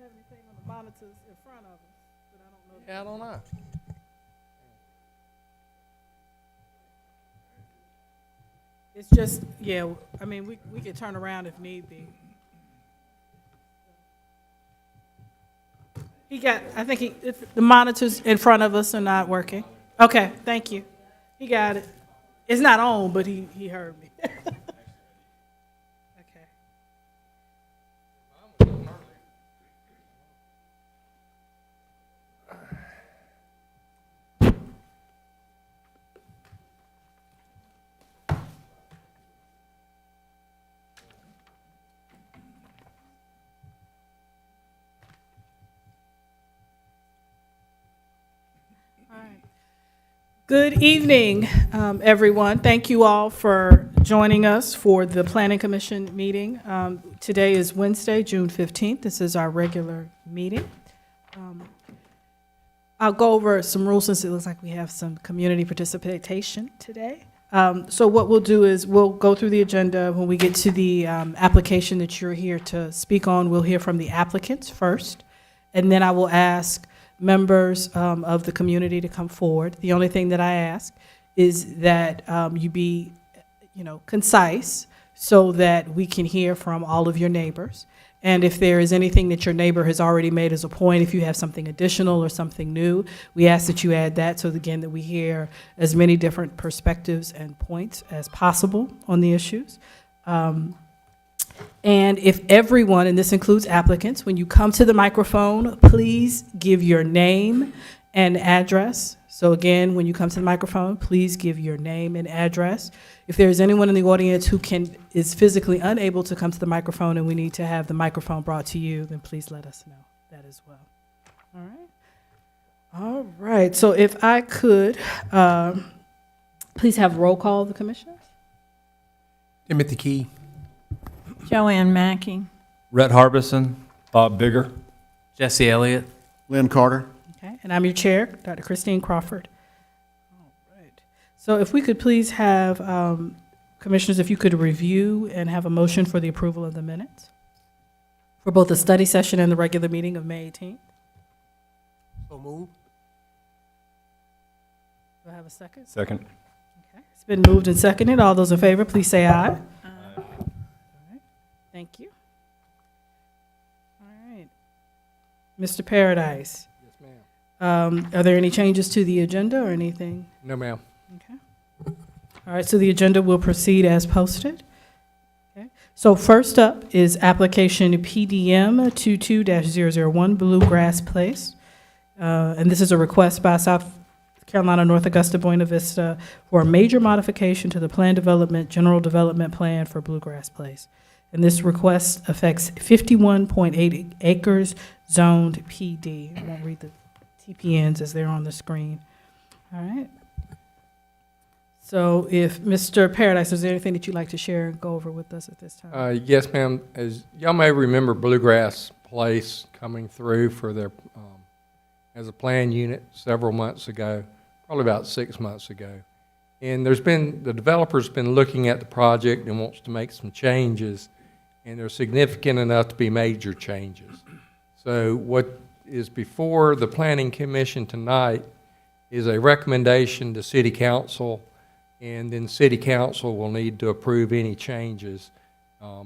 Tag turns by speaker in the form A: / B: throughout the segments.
A: have anything on the monitors in front of us, but I don't know.
B: Yeah, I don't know.
A: It's just, yeah, I mean, we could turn around if need be. I think the monitors in front of us are not working. Okay, thank you. He got it. It's not on, but he heard me. Okay. All right. Good evening, everyone. Thank you all for joining us for the Planning Commission meeting. Today is Wednesday, June 15th. This is our regular meeting. I'll go over some rules since it looks like we have some community participation today. So what we'll do is we'll go through the agenda. When we get to the application that you're here to speak on, we'll hear from the applicants first, and then I will ask members of the community to come forward. The only thing that I ask is that you be, concise so that we can hear from all of your neighbors. And if there is anything that your neighbor has already made as a point, if you have something additional or something new, we ask that you add that so again that we hear as many different perspectives and points as possible on the issues. And if everyone, and this includes applicants, when you come to the microphone, please give your name and address. So again, when you come to the microphone, please give your name and address. If there's anyone in the audience who is physically unable to come to the microphone and we need to have the microphone brought to you, then please let us know that as well. All right. All right. So if I could, please have roll call of the commissioners.
C: Timothy Key.
D: Joanne Mackey.
E: Rhett Harbison. Bob Bigger.
B: Jesse Elliott.
C: Lynn Carter.
A: Okay, and I'm your chair, Dr. Christine Crawford. All right. So if we could please have, commissioners, if you could review and have a motion for the approval of the minutes for both the study session and the regular meeting of May 18th.
C: So moved.
A: Do I have a second?
E: Second.
A: Okay, it's been moved and seconded. All those in favor, please say aye. All right, thank you. All right. Mr. Paradise.
C: Yes, ma'am.
A: Are there any changes to the agenda or anything?
C: No, ma'am.
A: Okay. All right, so the agenda will proceed as posted. Okay. So first up is application PDM 22-001 Bluegrass Place. And this is a request by South Carolina North Augusta Buena Vista for a major modification to the general development plan for Bluegrass Place. And this request affects 51.8 acres zoned PD. I won't read the TPNs as they're on the screen. All right. So if Mr. Paradise, is there anything that you'd like to share and go over with us at this time?
F: Yes, ma'am. As y'all may remember, Bluegrass Place coming through for their as a planned unit several months ago, probably about 6 months ago. And the developer's been looking at the project and wants to make some changes, and they're significant enough to be major changes. So what is before the Planning Commission tonight is a recommendation to City Council, and then City Council will need to approve any changes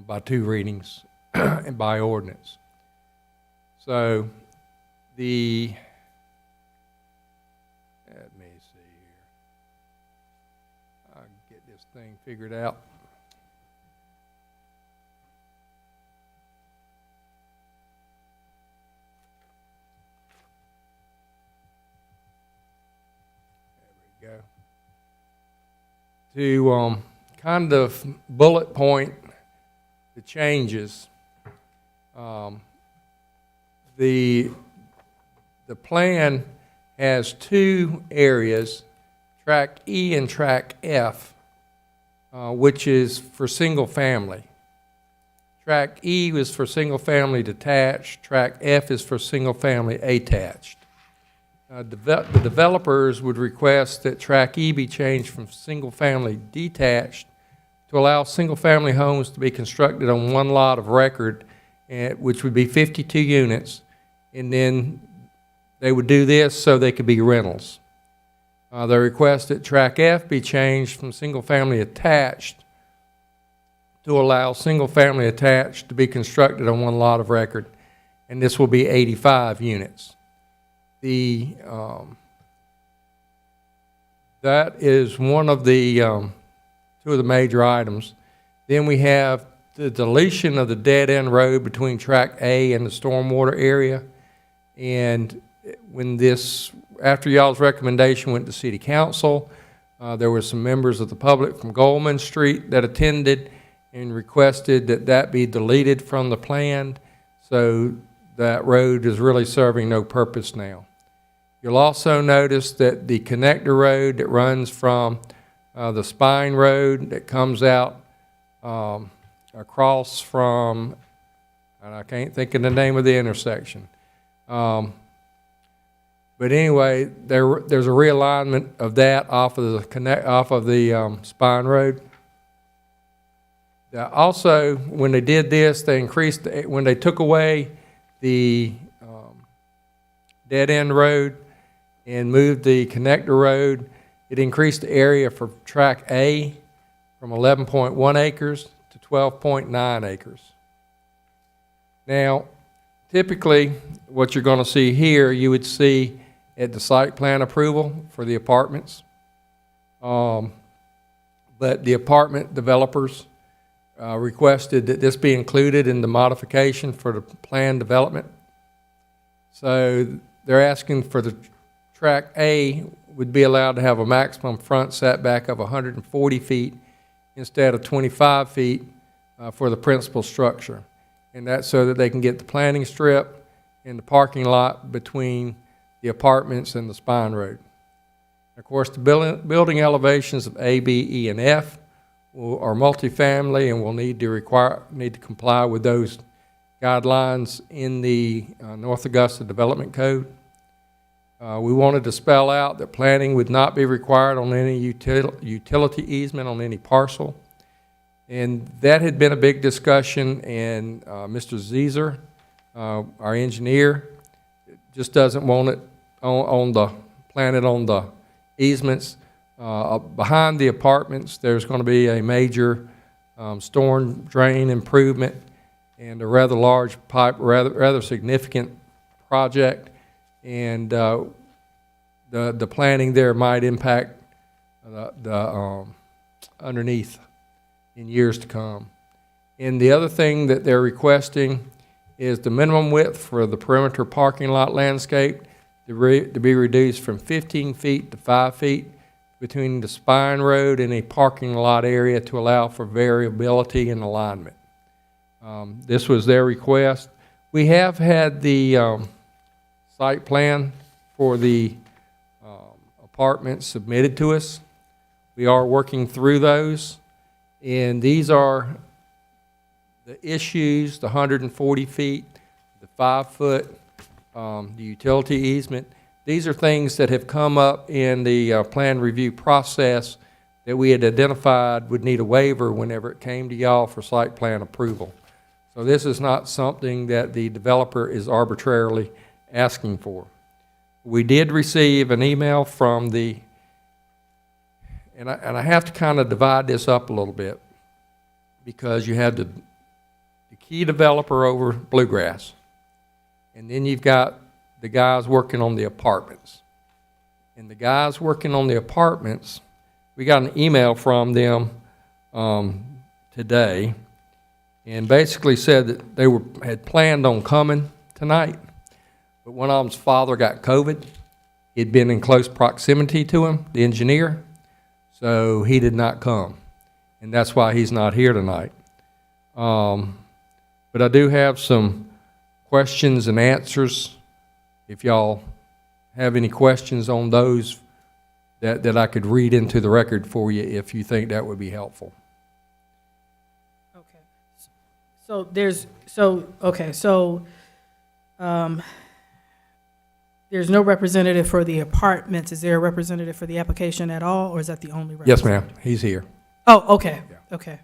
F: by 2 readings and by ordinance. So let me see here. I'll get this thing figured out. There we go. To kind of bullet point the changes, the plan has 2 areas, track E and track F, which is for single family. Track E is for single family detached, track F is for single family attached. The developers would request that track E be changed from single family detached to allow single family homes to be constructed on one lot of record, which would be 52 units, and then they would do this so they could be rentals. They request that track F be changed from single-family attached to allow single-family attached to be constructed on one lot of record, and this will be 85 units. That is one of the two of the major items. Then we have the deletion of the dead-end road between track A and the stormwater area, and when this, after y'all's recommendation went to City Council, there were some members of the public from Goldman Street that attended and requested that that be deleted from the plan, so that road is really serving no purpose now. You'll also notice that the connector road that runs from the Spine Road that comes out across from, and I can't think of the name of the intersection. But anyway, there's a realignment of that off of the Spine Road. Also, when they did this, they increased when they took away the dead end road and moved the connector road. It increased the area for track A from 11.1 acres to 12.9 acres. Now, typically, what you're going to see here, you would see at the site plan approval for the apartments. But the apartment developers requested that this be included in the modification for the plan development. So they're asking for the track A would be allowed to have a maximum front setback of 140 feet instead of 25 feet for the principal structure. And that's so that they can get the planting strip and the parking lot between the apartments and the Spine Road. Of course, the building elevations of A, B, E, and F are multifamily and will need to comply with those guidelines in the North Augusta Development Code. We wanted to spell out that planning would not be required on any utility easement on any parcel. And that had been a big discussion, and Mr. Zeeser, our engineer, just doesn't want it planted on the easements. Behind the apartments, there's going to be a major storm drain improvement and a rather large pipe, rather significant project, and the planning there might impact the underneath in years to come. And the other thing that they're requesting is the minimum width for the perimeter parking lot landscape to be reduced from 15 feet to 5 feet between the Spine Road and a parking lot area to allow for variability in alignment. This was their request. We have had the site plan for the apartments submitted to us. We are working through those, and these are the issues: the 140 feet, the 5 foot, the utility easement. These are things that have come up in the plan review process that we had identified would need a waiver whenever it came to y'all for site plan approval. So this is not something that the developer is arbitrarily asking for. We did receive an email from the, and I have to kind of divide this up a little bit, because you have the key developer over Bluegrass, and then you've got the guys working on the apartments. And the guys working on the apartments, we got an email from them today, and basically said that they had planned on coming tonight, but one of them's father got COVID. He'd been in close proximity to him, the engineer, so he did not come, and that's why he's not here tonight. But I do have some questions and answers. If y'all have any questions on those that I could read into the record for you, if you think that would be helpful.
A: Okay. There's no representative for the apartments. Is there a representative for the application at all, or is that the only
F: Yes,
A: representative?
F: ma'am, he's here.
A: Oh, okay,
F: Yeah.
A: okay.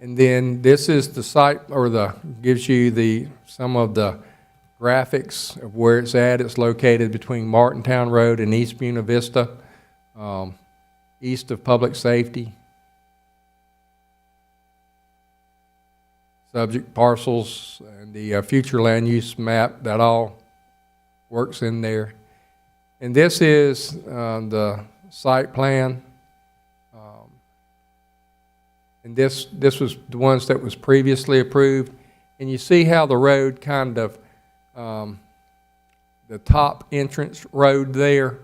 F: And then this is the site, or gives you some of the graphics of where it's at. It's located between Martintown Road and East Buena Vista, east of Public Safety. Subject parcels and the future land use map, that all works in there. And this is the site plan. And this was the ones that was previously approved. And you see how the road kind of, the top entrance road there,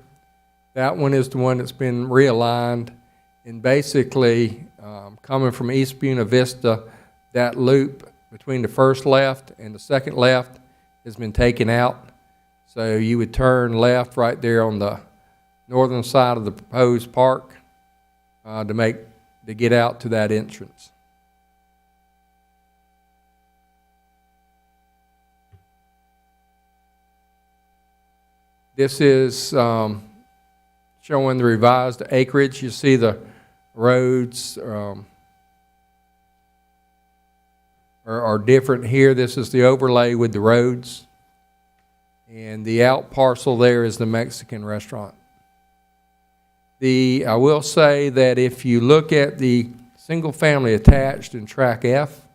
F: that one is the one that's been realigned. And basically, coming from East Buena Vista, that loop between the first left and the second left has been taken out. So you would turn left right there on the northern side of the proposed park to get out to that entrance. This is showing the revised acreage. You see the roads are different here. This is the overlay with the roads. And the out parcel there is the Mexican restaurant. I will say that if you look at the single family attached in track F,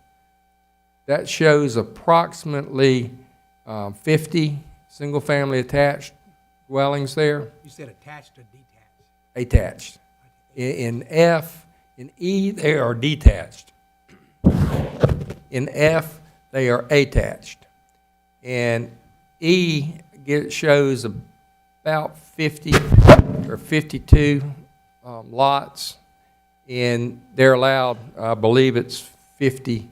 F: that shows approximately 50 single family attached dwellings there.
C: You said attached or detached?
F: Attached. In F, in E, they are detached. In F, they are attached. And E shows about 50 or 52 lots, and they're allowed, I believe it's 52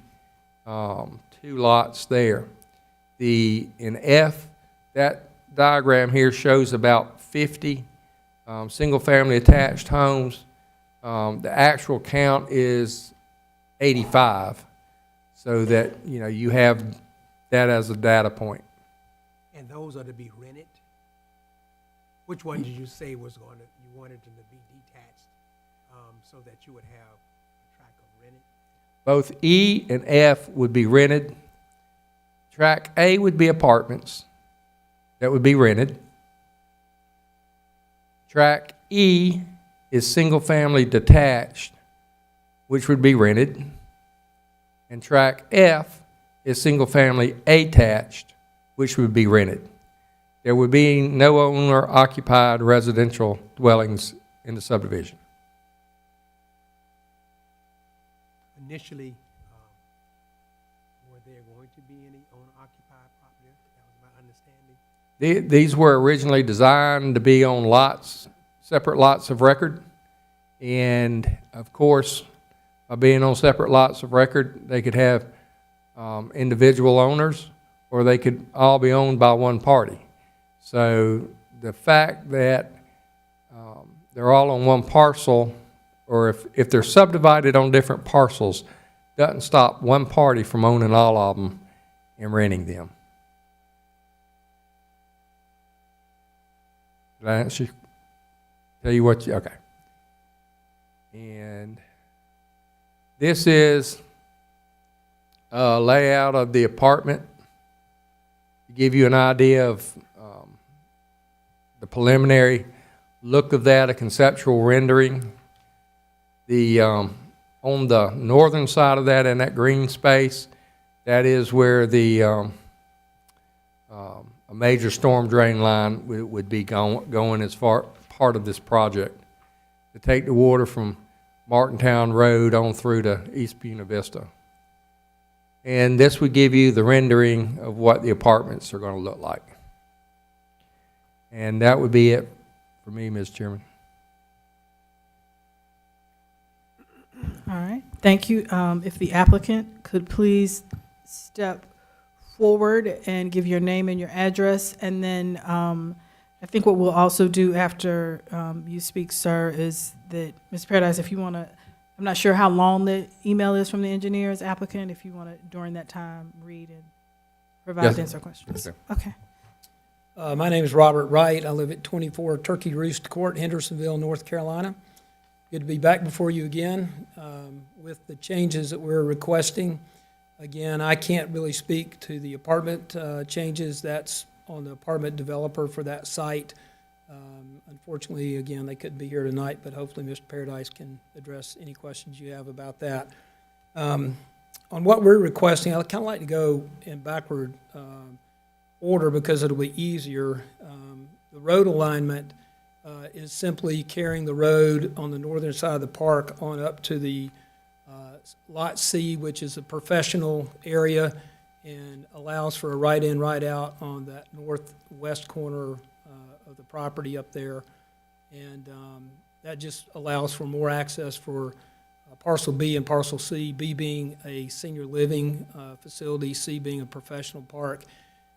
F: lots there. In F, that diagram here shows about 50 single-family attached homes. The actual count is 85, so that you have that as a data point.
C: And those are to be rented? Which one did you say you wanted them to be detached, so that you would have a track of rented?
F: Both E and F would be rented. Track A would be apartments that would be rented. Track E is single-family detached, which would be rented. And track F is single-family attached, which would be rented. There would be no owner-occupied residential dwellings in the subdivision.
C: Initially, were there going to be any owner-occupied property? That was my understanding.
F: These were originally designed to be on lots, separate lots of record. And of course, by being on separate lots of record, they could have individual owners, or they could all be owned by one party. So the fact that they're all on one parcel, or if they're subdivided on different parcels, doesn't stop one party from owning all of them and renting them. Did I answer you? Tell you what okay. And this is a layout of the apartment to give you an idea of the preliminary look of that, a conceptual rendering. On the northern side of that, in that green space, that is where a major storm drain line would be going as far part of this project to take the water from Martintown Road on through to East Buena Vista. And this would give you the rendering of what the apartments are going to look like. And that would be it for me, Ms. Chairman.
A: All right, thank you. If the applicant could please step forward and give your name and your address, and then I think what we'll also do after you speak, sir, is that, Ms. Paradise, if you want to, I'm not sure how long the email is from the engineer's applicant, if you want to, during that time, read and provide
F: Yes.
A: answer questions.
F: Yes,
A: Okay.
B: My name is Robert Wright. I live at 24 Turkey Roost Court, Hendersonville, North Carolina. Good to be back before you again with the changes that we're requesting. Again, I can't really speak to the apartment changes. That's on the apartment developer for that site. Unfortunately, again, they couldn't be here tonight, but hopefully Mr. Paradise can address any questions you have about that. On what we're requesting, I'd kind of like to go in backward order because it'll be easier. The road alignment is simply carrying the road on the northern side of the park on up to the Lot C, which is a professional area, and allows for a right-in, right-out on that northwest corner of the property up there. And that just allows for more access for parcel B and parcel C, B being a senior living facility, C being a professional park.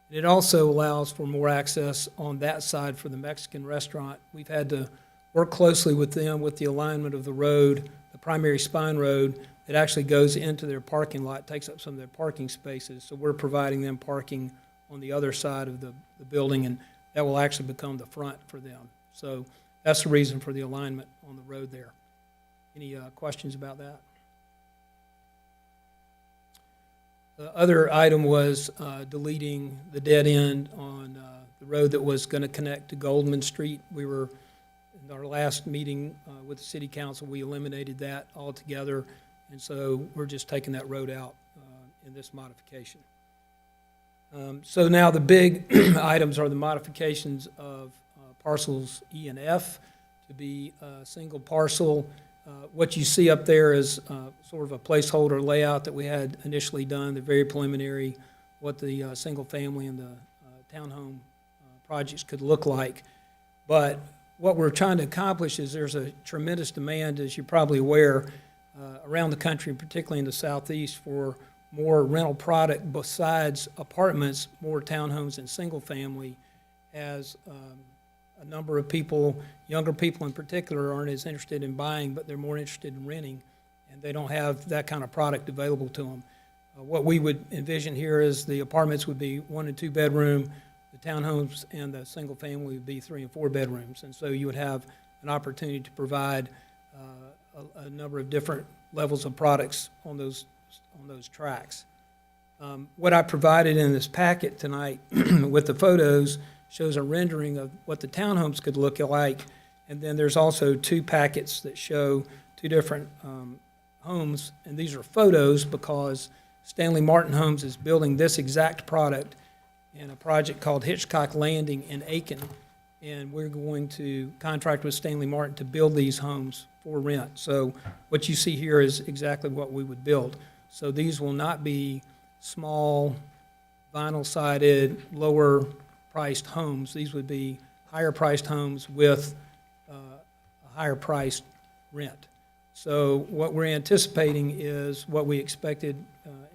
B: And it also allows for more access on that side for the Mexican restaurant. We've had to work closely with them with the alignment of the road, the primary spine road, that actually goes into their parking lot, takes up some of their parking spaces. So we're providing them parking on the other side of the building, and that will actually become the front for them. So that's the reason for the alignment on the road there. Any questions about that? The other item was deleting the dead end on the road that was going to connect to Goldman Street. We were, in our last meeting with the city council, we eliminated that altogether, and so we're just taking that road out in this modification. So now the big items are the modifications of parcels E and F to be a single parcel. What you see up there is sort of a placeholder layout that we had initially done, the very preliminary, what the single family and the townhome projects could look like. But what we're trying to accomplish is there's a tremendous demand, as you're probably aware, around the country, and particularly in the southeast, for more rental product besides apartments, more townhomes and single family, as a number of people, younger people in particular, aren't as interested in buying, but they're more interested in renting, and they don't have that kind of product available to them. What we would envision here is the apartments would be 1 and 2 bedroom, the townhomes and the single family would be 3 and 4 bedrooms, and so you would have an opportunity to provide a number of different levels of products on those tracks. What I provided in this packet tonight with the photos shows a rendering of what the townhomes could look like, and then there's also 2 packets that show 2 different homes, and these are photos because Stanley Martin Homes is building this exact product in a project called Hitchcock Landing in Aiken, and we're going to contract with Stanley Martin to build these homes for rent. So what you see here is exactly what we would build. So these will not be small, vinyl-sided, lower-priced homes. These would be higher-priced homes with a higher-priced rent. So what we're anticipating is what we expected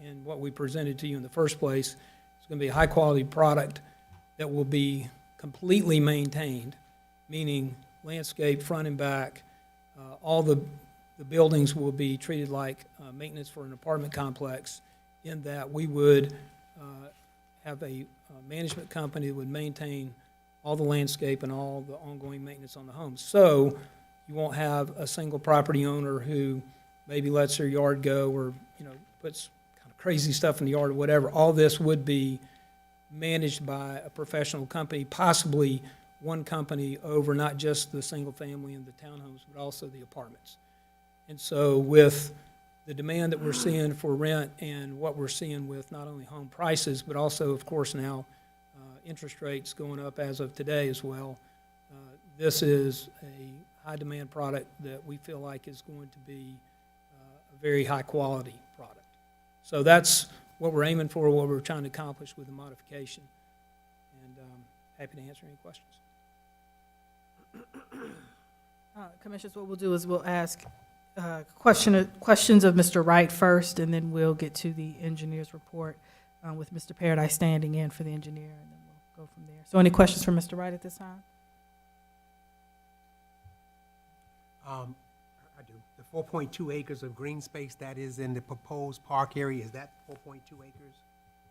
B: and what we presented to you in the first place. It's going to be a high-quality product that will be completely maintained, meaning landscape, front and back. All the buildings will be treated like maintenance for an apartment complex, in that we would have a management company that would maintain all the landscape and all the ongoing maintenance on the homes. So you won't have a single property owner who maybe lets their yard go or, puts kind of crazy stuff in the yard or whatever. All this would be managed by a professional company, possibly one company over not just the single family and the townhomes, but also the apartments. And so with the demand that we're seeing for rent and what we're seeing with not only home prices, but also, of course, now interest rates going up as of today as well, this is a high-demand product that we feel like is going to be a very high-quality product. So that's what we're aiming for, what we're trying to accomplish with the modification. And happy to answer any questions.
A: Commissioners, what we'll do is we'll ask questions of Mr. Wright first, and then we'll get to the engineer's report with Mr. Paradise standing in for the engineer, and then we'll go from there. So any questions for Mr. Wright at this time?
C: I do. The 4.2 acres of green space that is in the proposed park area, is that 4.2 acres?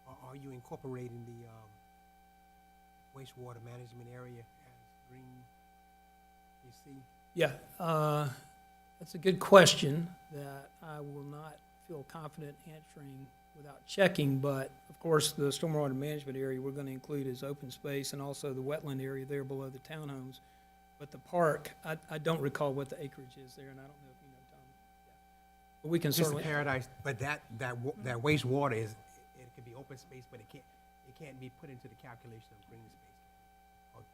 C: Or are you incorporating the wastewater management area as green, you see?
B: Yeah, that's a good question that I will not feel confident answering without checking, but of course, the stormwater management area we're gonna include as open space and also the wetland area there below the townhomes. But the park, I don't recall what the acreage is there, and I don't know if you know, Tom. Yeah. But we can
C: Just a
B: certainly,
C: paradise, but that wastewater is, it could be open space, but it can't be put into the calculation of green space.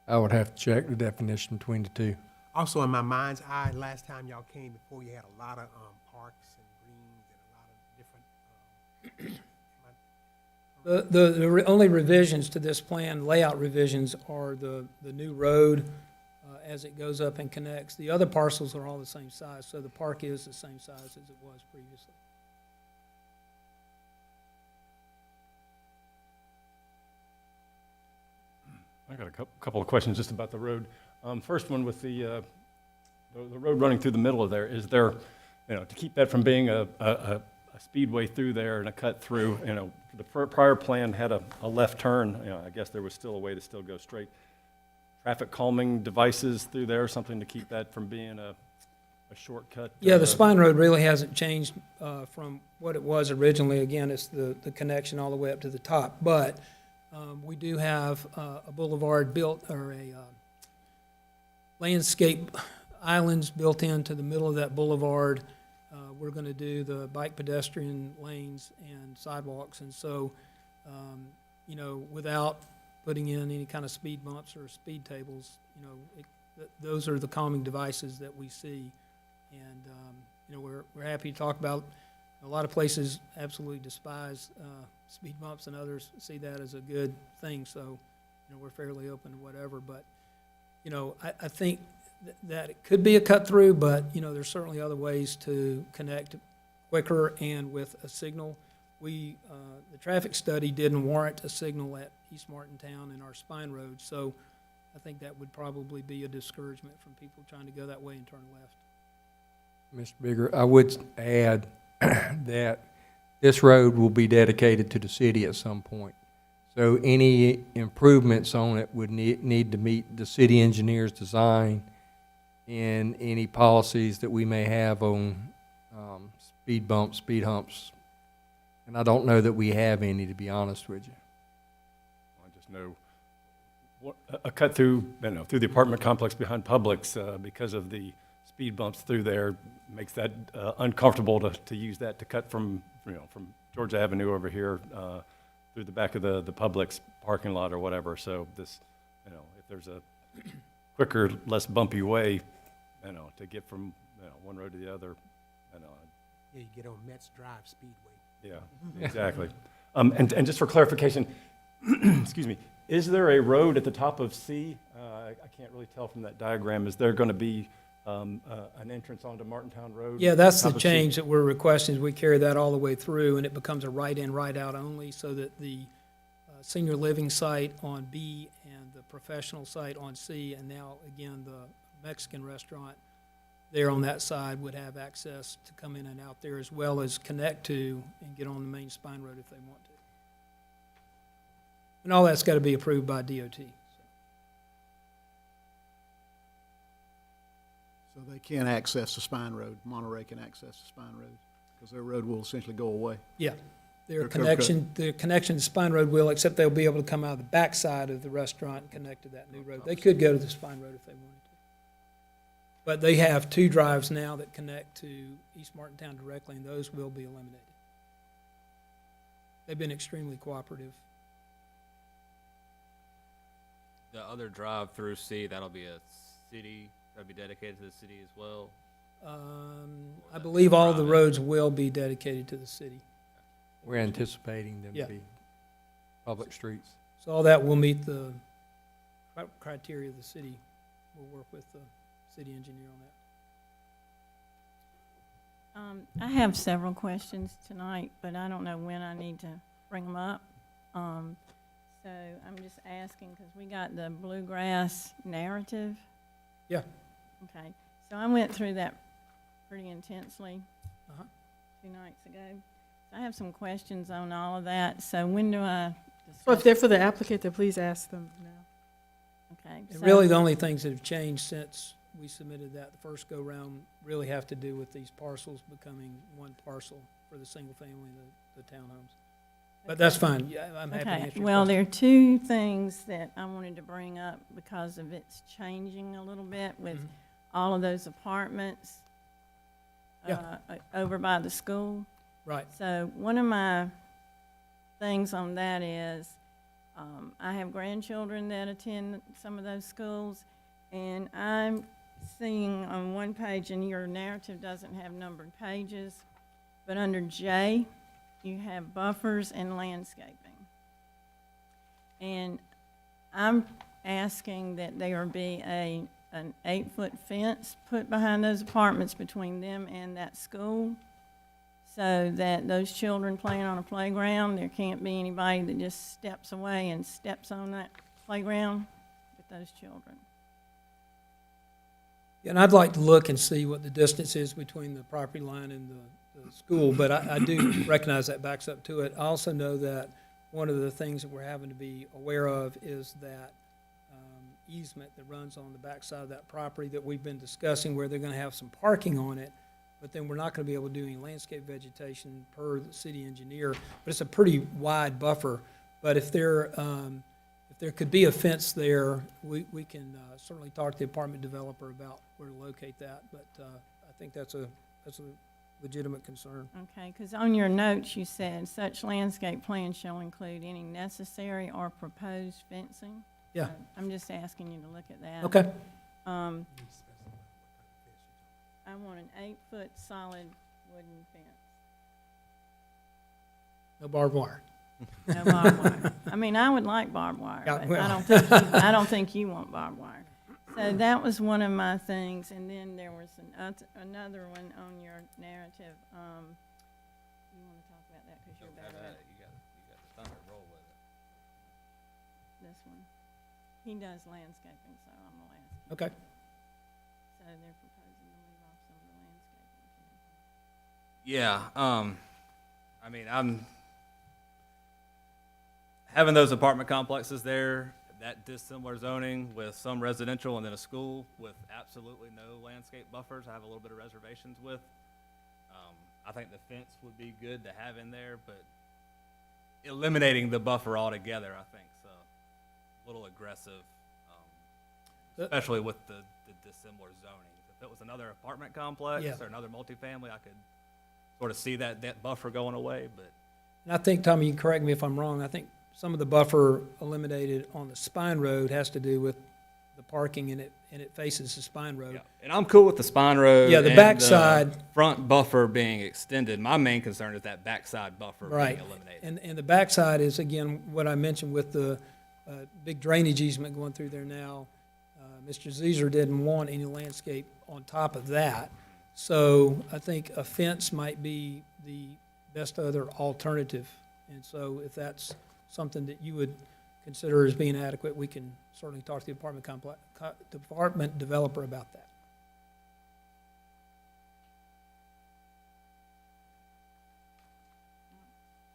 F: I would have to check the definition between the two.
C: Also, in my mind's eye, last time y'all came before, you had a lot of parks and greens and a lot of different.
B: the only revisions to this plan, layout revisions, are the new road as it goes up and connects. The other parcels are all the same size, so the park is the same size as it was previously.
E: I got a couple of questions just about the road. First one with the road running through the middle of there, is there, to keep that from being a speedway through there and a cut through, the prior plan had a left turn, I guess there was still a way to still go straight. Traffic calming devices through there, something to keep that from being a shortcut?
B: Yeah, the spine road really hasn't changed from what it was originally. Again, it's the connection all the way up to the top. But we do have a boulevard built, or a landscape islands built into the middle of that boulevard. We're going to do the bike pedestrian lanes and sidewalks. And so, without putting in any kind of speed bumps or speed tables, those are the calming devices that we see. And, we're happy to talk about. A lot of places absolutely despise speed bumps, and others see that as a good thing. So, we're fairly open to whatever. But, I think that it could be a cut through, but, there's certainly other ways to connect quicker and with a signal. The traffic study didn't warrant a signal at East Martintown and our spine road. So I think that would probably be a discouragement from people trying to go that way and turn left.
F: Mr. Bigger, I would add that this road will be dedicated to the city at some point. So any improvements on it would need to meet the city engineer's design and any policies that we may have on speed bumps, speed humps. And I don't know that we have any, to be honest with you.
E: I just know a cut through, through the apartment complex behind Publix, because of the speed bumps through there, makes that uncomfortable to use that to cut from Georgia Avenue over here through the back of the Publix parking lot or whatever. So this, if there's a quicker, less bumpy way, to get from one road to the other,
C: Yeah, you get on Mets Drive Speedway.
E: yeah, exactly. And just for clarification, excuse me, is there a road at the top of C? I can't really tell from that diagram. Is there going to be an entrance onto Martintown Road?
B: Yeah, that's the
E: Top of C?
B: change that we're requesting, is we carry that all the way through, and it becomes a right-in, right-out only, so that the senior living site on B and the professional site on C, and now, again, the Mexican restaurant there on that side would have access to come in and out there, as well as connect to and get on the main spine road if they want to. And all that's got to be approved by DOT.
G: So they can't access the Spine Road, Monterey can access the Spine Road, because their road will essentially go away.
B: Yeah, their
G: Okay.
B: connection to Spine Road will, except they'll be able to come out of the backside of the restaurant and connect to that new road. They could go to the Spine Road if they wanted to. But they have two drives now that connect to East Martintown directly, and those will be eliminated. They've been extremely cooperative.
H: The other drive through C, that'll be a city, that'll be dedicated to the city as well.
B: I believe all the roads will be dedicated to the city.
F: We're anticipating them
B: Yeah.
F: to be public streets.
B: So all that will meet the criteria of the city. We'll work with the city engineer on that.
D: I have several questions tonight, but I don't know when I need to bring them up. So I'm just asking, because we got the bluegrass narrative.
B: Yeah.
D: Okay, so I went through that pretty intensely
B: Uh-huh.
D: 2 nights ago. I have some questions on all of that, so when do I
A: So if
D: discuss?
A: they're for the applicant, then please ask them now.
D: Okay.
B: And
D: so-
B: really, the only things that have changed since we submitted that the first go-round really have to do with these parcels becoming one parcel for the single family and the townhomes. But that's fine, yeah, I'm happy to
D: Okay,
B: answer your
D: well,
B: question.
D: there are two things that I wanted to bring up because of it's changing a little bit with
B: Mhm.
D: all of those apartments
B: Yeah.
D: over by the school.
B: Right,
D: So one of my things on that is, I have grandchildren that attend some of those schools, and I'm seeing on one page, and your narrative doesn't have numbered pages, but under J, you have buffers and landscaping. And I'm asking that there be an 8-foot fence put behind those apartments between them and that school, so that those children playing on a playground, there can't be anybody that just steps away and steps on that playground with those children.
B: and I'd like to look and see what the distance is between the property line and the school, but I do recognize that backs up to it. I also know that one of the things that we're having to be aware of is that easement that runs on the backside of that property that we've been discussing, where they're gonna have some parking on it, but then we're not gonna be able to do any landscape vegetation per the city engineer. But it's a pretty wide buffer, but if there could be a fence there, we can certainly talk to the apartment developer about where to locate that, but I think that's a legitimate concern.
D: Okay, because on your notes, you said such landscape plan shall include any necessary or proposed fencing.
B: Yeah.
D: So I'm just asking you to look at that.
B: Okay,
D: I want an 8-foot solid wooden fence.
B: no barbed wire.
D: No barbed wire. I mean, I would like barbed wire,
B: Yeah,
D: but
B: well.
D: I don't think you want barbed wire. So that was one of my things, and then there was another one on your narrative. You want to talk about that because you're better at
H: You got the thunder, roll with it.
D: this one. He does landscaping, so I'm the last.
B: Okay.
D: So they're proposing to leave off some of the landscaping.
H: Yeah, I mean, I'm having those apartment complexes there, that dissimilar zoning with some residential and then a school with absolutely no landscape buffers, I have a little bit of reservations with. I think the fence would be good to have in there, but eliminating the buffer altogether, I think, is a little aggressive, especially with the dissimilar zoning. If it was another apartment complex
B: Yeah.
H: or another multifamily, I could sort of see that buffer going away, but
B: And I think, Tommy, you can correct me if I'm wrong, I think some of the buffer eliminated on the spine road has to do with the parking, and it faces the spine road.
H: yeah. And I'm cool with the spine road.
B: Yeah, the
H: and
B: backside-
H: front buffer being extended. My main concern is that backside buffer
B: Right.
H: being eliminated.
B: And the backside is, again, what I mentioned with the big drainage easement going through there now. Mr. Zeser didn't want any landscape on top of that. So I think a fence might be the best other alternative. And so if that's something that you would consider as being adequate, we can certainly talk to the apartment developer about that.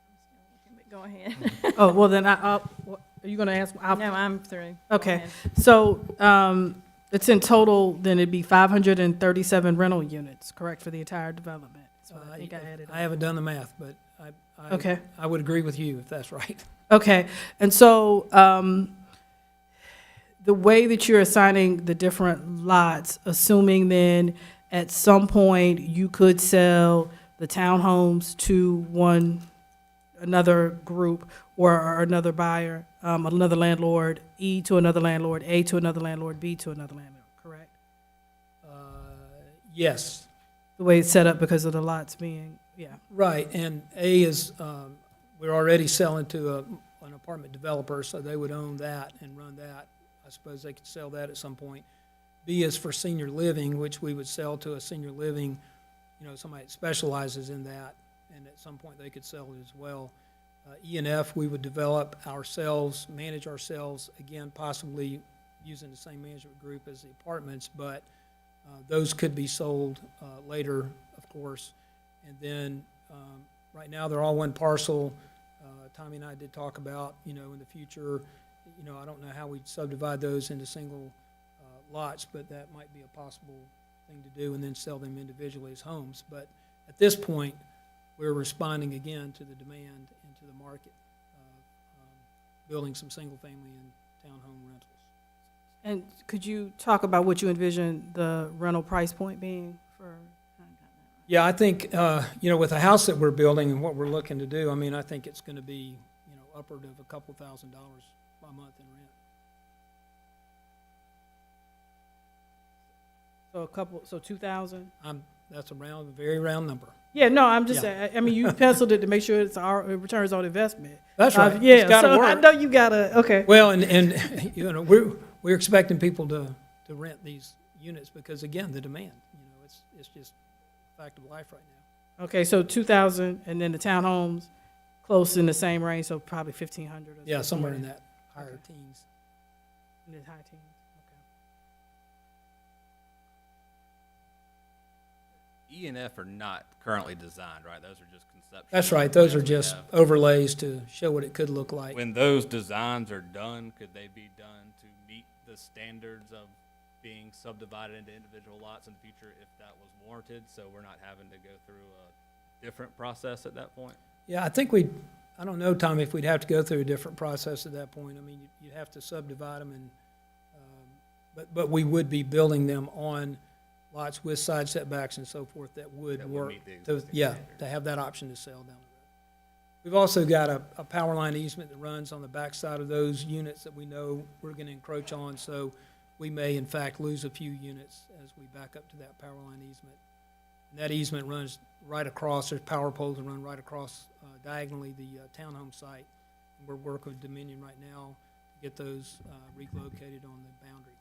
D: I'm still looking, but go ahead.
A: Oh, well, then are you going to ask?
D: No, I'm through. Go
A: Okay.
D: ahead.
A: So it's in total, then it'd be 537 rental units, correct, for the entire development? So I think I added.
B: I haven't done the math, but
A: Okay.
B: I would agree with you if that's right.
A: Okay, and so the way that you're assigning the different lots, assuming then at some point you could sell the townhomes to another group or another buyer, another landlord, E to another landlord, A to another landlord, B to another landlord, correct?
B: Yes.
A: The way it's set up because of the lots being, yeah.
B: Right, and A is, we're already selling to an apartment developer, so they would own that and run that. I suppose they could sell that at some point. B is for senior living, which we would sell to a senior living, somebody that specializes in that, and at some point they could sell it as well. E and F, we would develop ourselves, manage ourselves, again, possibly using the same management group as the apartments, but those could be sold later, of course. And then, right now, they're all one parcel. Tommy and I did talk about, in the future, I don't know how we'd subdivide those into single lots, but that might be a possible thing to do, and then sell them individually as homes. But at this point, we're responding again to the demand and to the market of building some single-family and townhome rentals.
A: And could you talk about what you envision the rental price point being for?
B: Yeah, I think, with the house that we're building and what we're looking to do, I mean, I think it's going to be, upward of a couple $1,000s a month in rent.
A: So 2,000?
B: That's a very round number.
A: Yeah, no, I'm just
B: Yeah.
A: saying, I mean, you penciled it to make sure it returns on investment.
B: That's right.
A: Yeah,
B: It's gotta
A: so I
B: work.
A: know you gotta, okay.
B: Well, and we're expecting people to rent these units because, again, the demand, it's just a fact of life right now.
A: Okay, so 2,000, and then the townhomes, close in the same range, so probably 1,500 or
B: Yeah, somewhere in that higher
A: Okay.
B: teens.
A: in the high teens, okay.
H: E and F are not currently designed, right? Those are just conceptual.
B: That's right. Those are
H: plans we
B: just
H: have.
B: overlays to show what it could look like.
H: When those designs are done, could they be done to meet the standards of being subdivided into individual lots in the future if that was warranted? So we're not having to go through a different process at that point?
B: Yeah, I think I don't know, Tom, if we'd have to go through a different process at that point. I mean, you'd have to subdivide them but we would be building them on lots with side setbacks and so forth that would
H: That would
B: work.
H: meet the
B: to-
H: existing
B: Yeah,
H: standards.
B: to have that option to sell down the road. We've also got a power line easement that runs on the backside of those units that we know we're gonna encroach on, so we may in fact lose a few units as we back up to that power line easement. And that easement runs right across, there's power poles that run right across diagonally the townhome site. And we're working with Dominion right now to get those relocated on the boundary.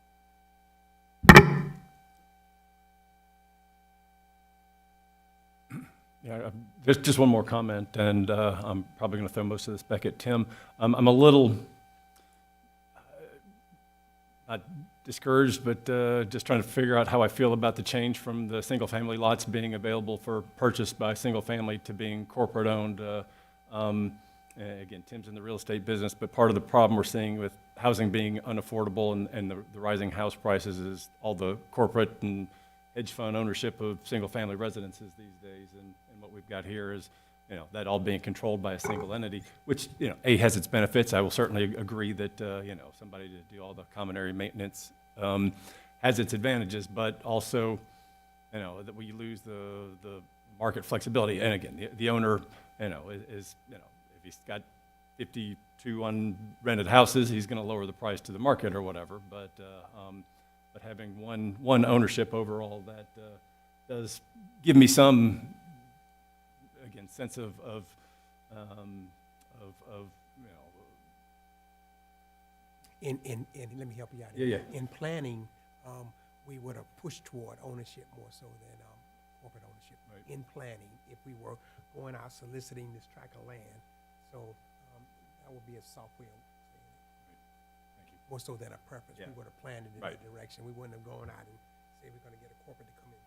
E: Yeah, just one more comment, and I'm probably going to throw most of this back at Tim. I'm a little, not discouraged, but just trying to figure out how I feel about the change from the single-family lots being available for purchase by single-family to being corporate-owned. Again, Tim's in the real estate business, but part of the problem we're seeing with housing being unaffordable and the rising house prices is all the corporate and hedge fund ownership of single-family residences these days. And what we've got here is, that all being controlled by a single entity, which, A, has its benefits. I will certainly agree that, somebody to do all the common area maintenance has its advantages, but also, that we lose the market flexibility. And again, the owner, is, if he's got 52 unrented houses, he's going to lower the price to the market or whatever. But having one ownership overall, that does give me some, again, sense of
C: And let me help you out.
E: Yeah,
C: In planning, we would have pushed toward ownership more so than corporate ownership.
E: Right.
C: In planning, if we were going out soliciting this tract of land, so that would be a soft way of saying it.
E: Thank you.
C: More so than a preference.
E: Yeah.
C: We would have planned it in
E: Right.
C: that direction. We wouldn't have gone out and say we're gonna get a corporate to come in.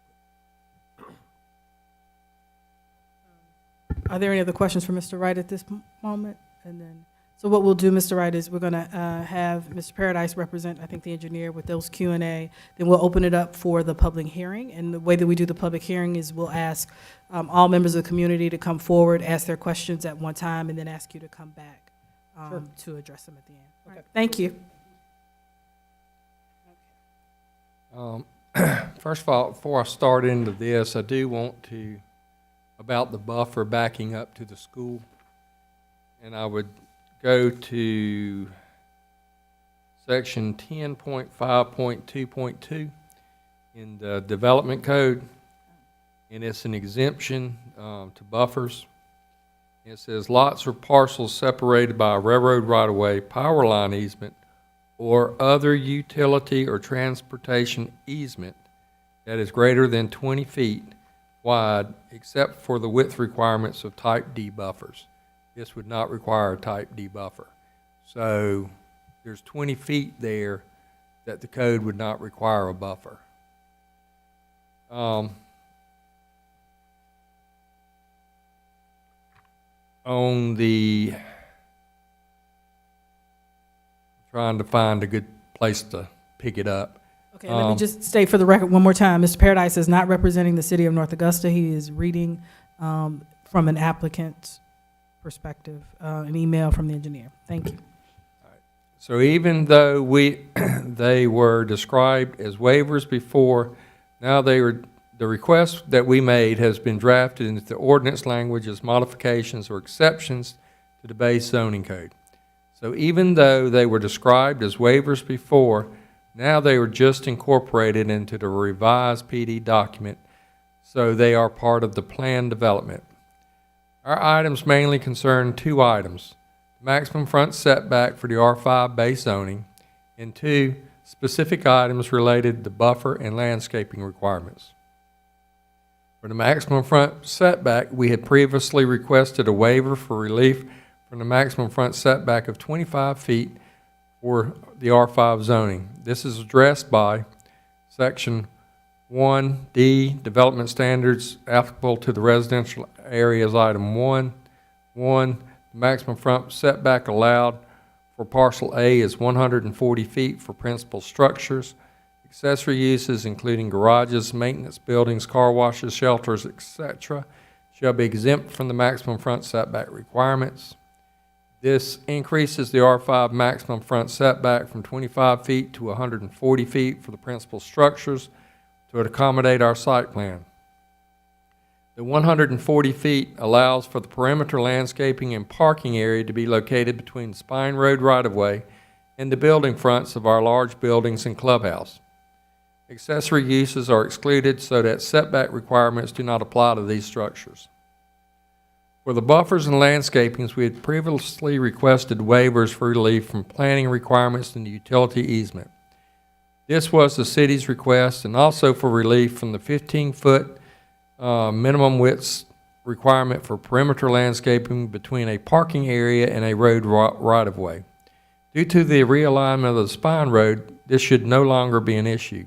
A: Are there any other questions for Mr. Wright at this moment? And then, so what we'll do, Mr. Wright, is we're gonna have Mr. Paradise represent, I think, the engineer with those Q&A. Then we'll open it up for the public hearing. And the way that we do the public hearing is we'll ask all members of the community to come forward, ask their questions at one time, and then ask you to come back
B: Sure.
A: to address them at the end. All right,
B: Okay.
A: thank you.
F: First of all, before I start into this, I do want to, about the buffer backing up to the school. And I would go to section 10.5.2.2 in the development code. And it's an exemption to buffers. It says lots or parcels separated by a railroad right-of-way, power line easement, or other utility or transportation easement that is greater than 20 feet wide, except for the width requirements of type D buffers. This would not require a type D buffer. So there's 20 feet there that the code would not require a buffer. On the, trying to find a good place to pick it up.
A: Okay, let me just state for the record one more time, Mr. Paradise is not representing the city of North Augusta. He is reading from an applicant's perspective, an email from the engineer. Thank you.
F: So even though they were described as waivers before, now the request that we made has been drafted into the ordinance language as modifications or exceptions to the base zoning code. So even though they were described as waivers before, now they were just incorporated into the revised PD document, so they are part of the plan development. Our items mainly concern two items: maximum front setback for the R5 base zoning, and two specific items related to buffer and landscaping requirements. For the maximum front setback, we had previously requested a waiver for relief from the maximum front setback of 25 feet for the R5 zoning. This is addressed by Section 1D, Development Standards applicable to the residential areas, Item 1. The maximum front setback allowed for Parcel A is 140 feet for principal structures. Accessory uses, including garages, maintenance buildings, car washes, shelters, etc., shall be exempt from the maximum front setback requirements. This increases the R5 maximum front setback from 25 feet to 140 feet for the principal structures to accommodate our site plan. The 140 feet allows for the perimeter landscaping and parking area to be located between the Spine Road right-of-way and the building fronts of our large buildings and clubhouse. Accessory uses are excluded so that setback requirements do not apply to these structures. For the buffers and landscapings, we had previously requested waivers for relief from planning requirements and the utility easement. This was the city's request, and also for relief from the 15-foot minimum width requirement for perimeter landscaping between a parking area and a road right-of-way. Due to the realignment of the Spine Road, this should no longer be an issue.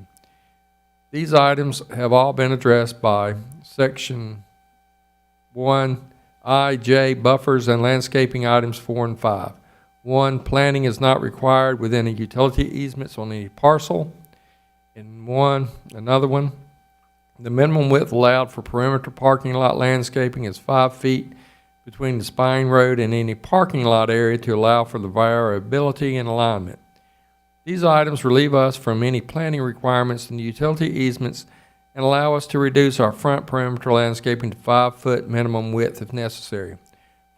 F: These items have all been addressed by Section 1I.J. Buffers and landscaping items 4 and 5. 1. Planning is not required within a utility easements on any parcel. And another one, the minimum width allowed for perimeter parking lot landscaping is 5 feet between the Spine Road and any parking lot area to allow for the variability and alignment. These items relieve us from any planning requirements in the utility easements and allow us to reduce our front perimeter landscaping to 5-foot minimum width if necessary.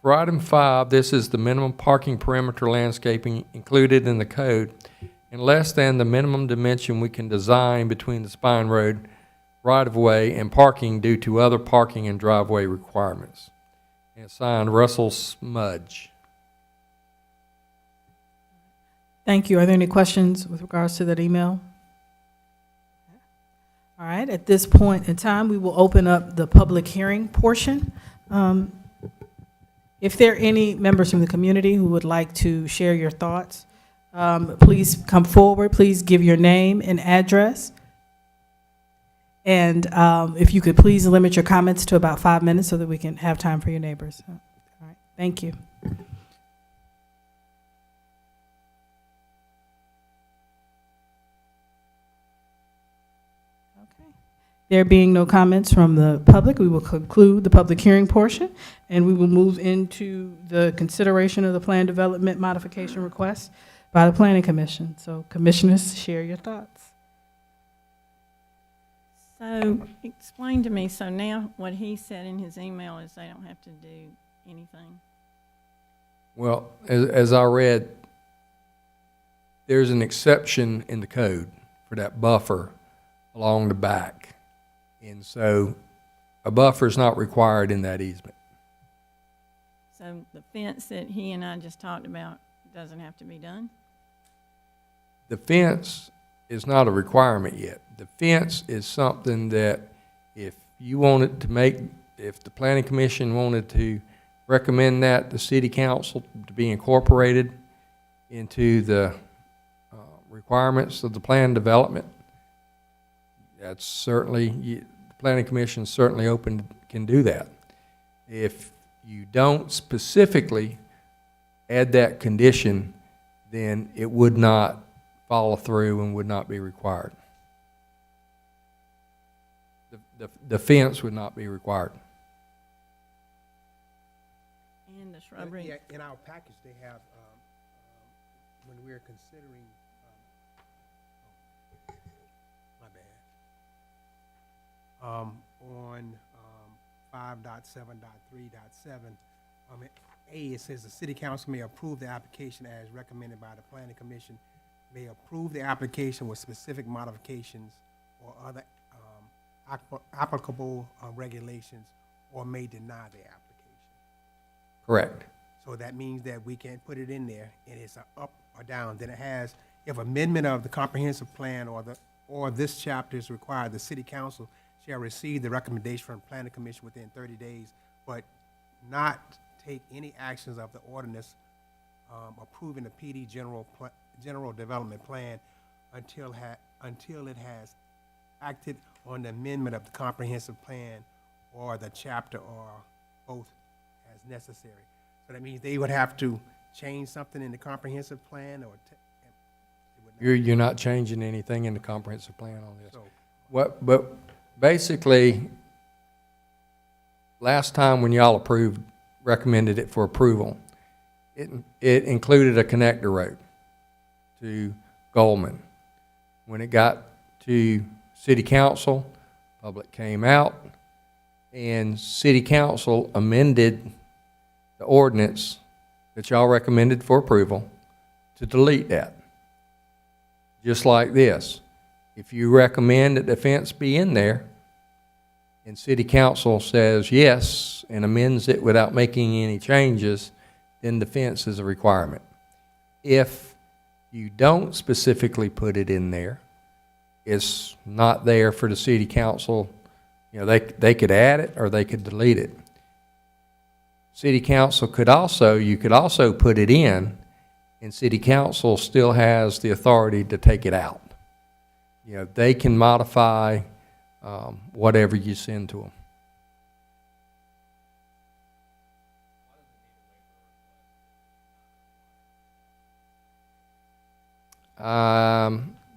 F: For item 5, this is the minimum parking perimeter landscaping included in the code and less than the minimum dimension we can design between the Spine Road right-of-way and parking due to other parking and driveway requirements. And signed, Russell Smudge.
A: Thank you. Are there any questions with regards to that email? All right, at this point in time, we will open up the public hearing portion. If there are any members from the community who would like to share your thoughts, please come forward. Please give your name and address. And if you could please limit your comments to about 5 minutes so that we can have time for your neighbors. All right, thank you. There being no comments from the public, we will conclude the public hearing portion, and we will move into the consideration of the plan development modification request by the Planning Commission. So commissioners, share your thoughts.
D: So explain to me, so now what he said in his email is they don't have to do anything?
F: Well, as I read, there's an exception in the code for that buffer along the back. And so a buffer is not required in that easement.
D: So the fence that he and I just talked about doesn't have to be done?
F: The fence is not a requirement yet. The fence is something that if you wanted to make, if the Planning Commission wanted to recommend that the City Council to be incorporated into the requirements of the plan development, that's certainly, the Planning Commission is certainly open, can do that. If you don't specifically add that condition, then it would not follow through and would not be required. The fence would not be required.
D: shrubbery.
C: Yeah, in our package, they have, when we're considering, my bad. On 5.7.3.7, A, it says the city council may approve the application as recommended by the planning commission, may approve the application with specific modifications or other applicable regulations, or may deny the application.
F: Correct.
C: So that means that we can put it in there, and it's a up or down. Then it has, if amendment of the comprehensive plan or this chapter is required, the city council shall receive the recommendation from the planning commission within 30 days, but not take any actions of the ordinance approving the PD general development plan until it has acted on the amendment of the comprehensive plan or the chapter, or both as necessary. So that means they would have to change something in the comprehensive plan, or
F: You're not changing anything in the comprehensive plan on this.
C: so,
F: But basically, last time when y'all recommended it for approval, it included a connector road to Goldman. When it got to city council, public came out, and city council amended the ordinance that y'all recommended for approval to delete that. Just like this. If you recommend that the fence be in there, and city council says yes and amends it without making any changes, then the fence is a requirement. If you don't specifically put it in there, it's not there for the city council. You know, they could add it or they could delete it. City council you could also put it in, and city council still has the authority to take it out. You know, they can modify whatever you send to them.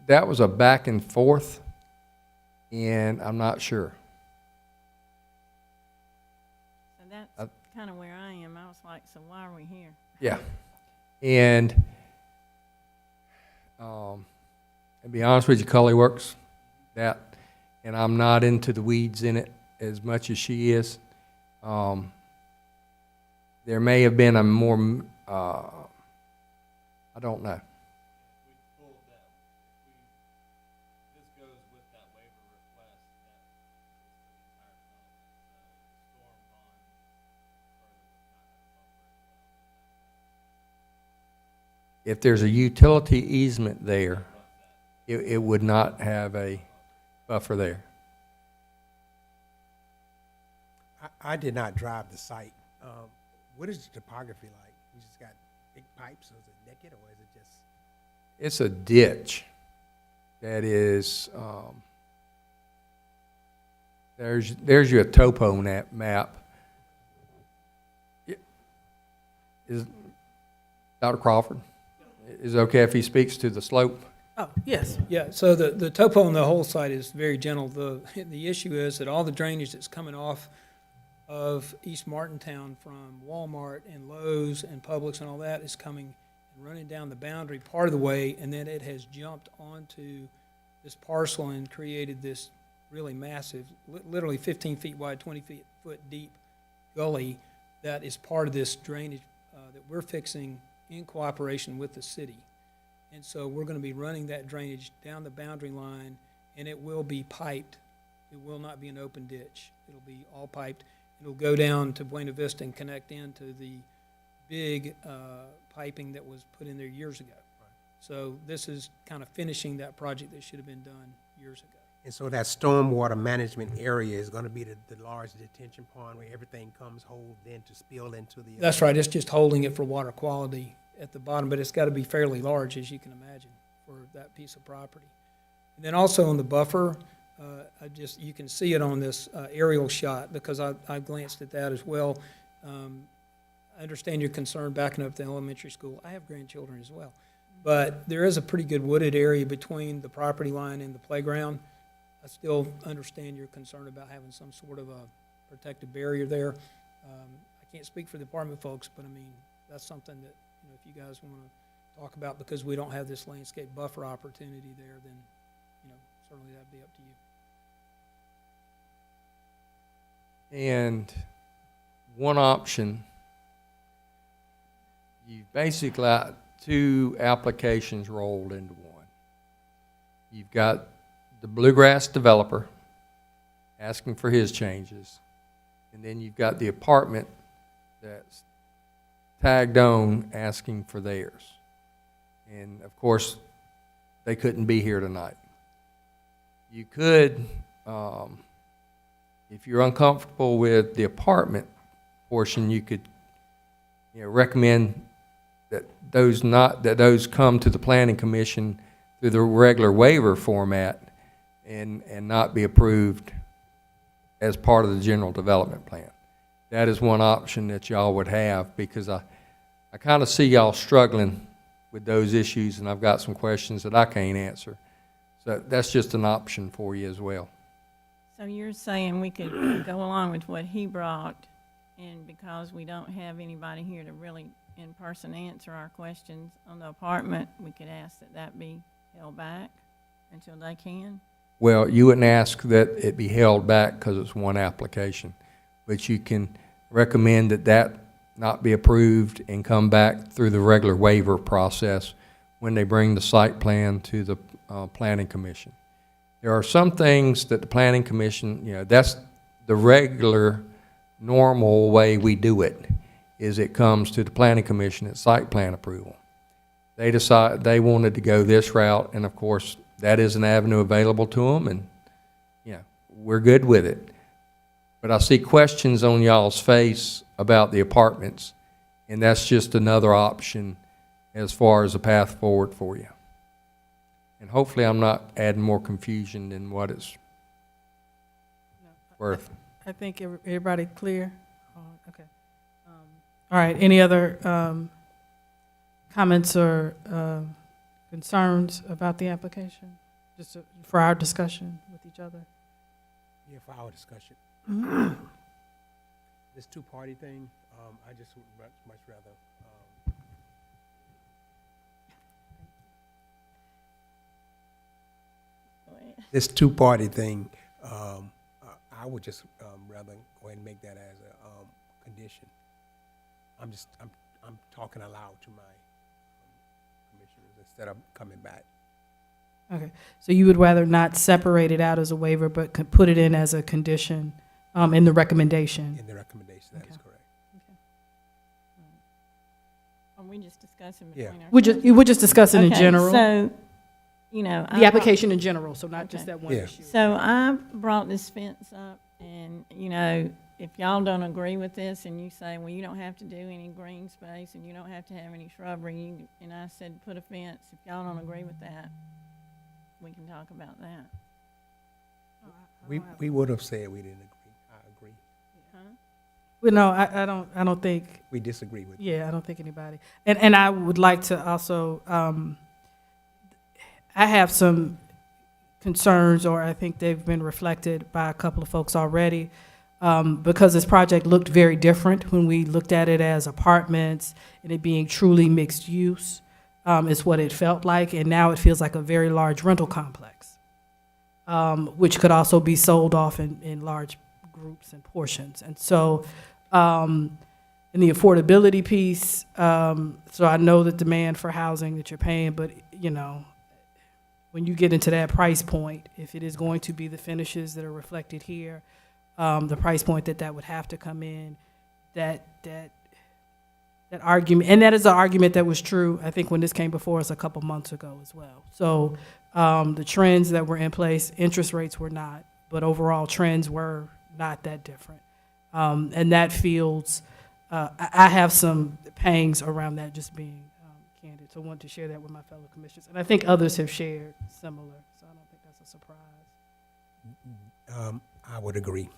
F: That was a back and forth, and I'm not sure.
D: So that's kind of where I am. I was like, so why are we here?
F: Yeah. And to be honest with you, Cully works that, and I'm not into the weeds in it as much as she is. There may have been a more, I don't know. If there's a utility easement there, it would not have a buffer there.
C: I did not drive the site. What is the topography like? You just got big pipes, or is it naked, or is it just?
F: It's a ditch that is, there's your topo map. Is Dr. Crawford, is it okay if he speaks to the slope?
A: Oh, yes.
B: Yeah, so the topo on the whole site is very gentle. The issue is that all the drainage that's coming off of East Martintown from Walmart and Lowe's and Publix and all that is coming and running down the boundary part of the way, and then it has jumped onto this parcel and created this really massive, literally 15 feet wide, 20 foot deep gully that is part of this drainage that we're fixing in cooperation with the city. And so we're going to be running that drainage down the boundary line, and it will be piped. It will not be an open ditch. It'll be all piped. It'll go down to Buena Vista and connect into the big piping that was put in there years ago.
C: Right.
B: So this is kind of finishing that project that should have been done years ago.
C: And so that stormwater management area is gonna be the large detention pond where everything comes whole then to spill into the.
B: That's right. It's just holding it for water quality at the bottom, but it's got to be fairly large, as you can imagine, for that piece of property. And then also on the buffer, you can see it on this aerial shot, because I glanced at that as well. I understand your concern backing up the elementary school. I have grandchildren as well. But there is a pretty good wooded area between the property line and the playground. I still understand your concern about having some sort of a protective barrier there. I can't speak for the apartment folks, but I mean, that's something that, you know, if you guys want to talk about, because we don't have this landscape buffer opportunity there, then, you know, certainly that'd be up to you.
F: And one option, you basically got two applications rolled into one. You've got the bluegrass developer asking for his changes, and then you've got the apartment that's tagged on asking for theirs. And of course, they couldn't be here tonight. You could, if you're uncomfortable with the apartment portion, you could, you know, recommend that those come to the planning commission through the regular waiver format and not be approved as part of the general development plan. That is one option that y'all would have, because I kind of see y'all struggling with those issues, and I've got some questions that I can't answer. So that's just an option for you as well.
D: So you're saying we could go along with what he brought, and because we don't have anybody here to really in person answer our questions on the apartment, we could ask that that be held back until they can?
F: Well, you wouldn't ask that it be held back because it's one application, but you can recommend that that not be approved and come back through the regular waiver process when they bring the site plan to the planning commission. There are some things that the planning commission, you know, that's the regular, normal way we do it, is it comes to the planning commission at site plan approval. They decide they wanted to go this route, and of course, that is an avenue available to them, and, you know, we're good with it. But I see questions on y'all's face about the apartments, and that's just another option as far as a path forward for you. And hopefully I'm not adding more confusion than what it's worth.
A: I think everybody clear? Okay. All right, any other comments or concerns about the application? Just for our discussion with each other?
C: Yeah, for our discussion. This two-party thing, I just would much rather, this two-party thing, I would just rather go ahead and make that as a condition. I'm talking aloud to my commissioners instead of coming back.
A: Okay, so you would rather not separate it out as a waiver, but could put it in as a condition in the recommendation?
C: In the recommendation, that is
A: Okay.
C: correct.
D: Are we just discussing
C: Yeah.
D: between ourselves?
A: We're just discussing in
D: Okay,
A: general,
D: So, you know.
A: the application in general, so not just
D: Okay.
A: that one
C: Yeah.
A: issue.
D: So I brought this fence up, and, you know, if y'all don't agree with this, and you say, well, you don't have to do any green space, and you don't have to have any shrubbery, and I said, put a fence, if y'all don't agree with that, we can talk about that.
C: We would have said we didn't agree. I agree.
D: Huh?
A: Well, no, I don't think,
C: We disagree with.
A: yeah, I don't think anybody. And I would like to also, I have some concerns, or I think they've been reflected by a couple of folks already, because this project looked very different when we looked at it as apartments and it being truly mixed use, is what it felt like, and now it feels like a very large rental complex, which could also be sold off in large groups and portions. And so, in the affordability piece, so I know the demand for housing that you're paying, but, you know, when you get into that price point, if it is going to be the finishes that are reflected here, the price point that would have to come in, that argument, and that is an argument that was true, I think, when this came before us a couple months ago as well. So the trends that were in place, interest rates were not, but overall trends were not that different. And that feels, I have some pangs around that, just being candid. So I wanted to share that with my fellow commissioners. And I think others have shared similar, so I don't think that's a surprise.
C: I would agree.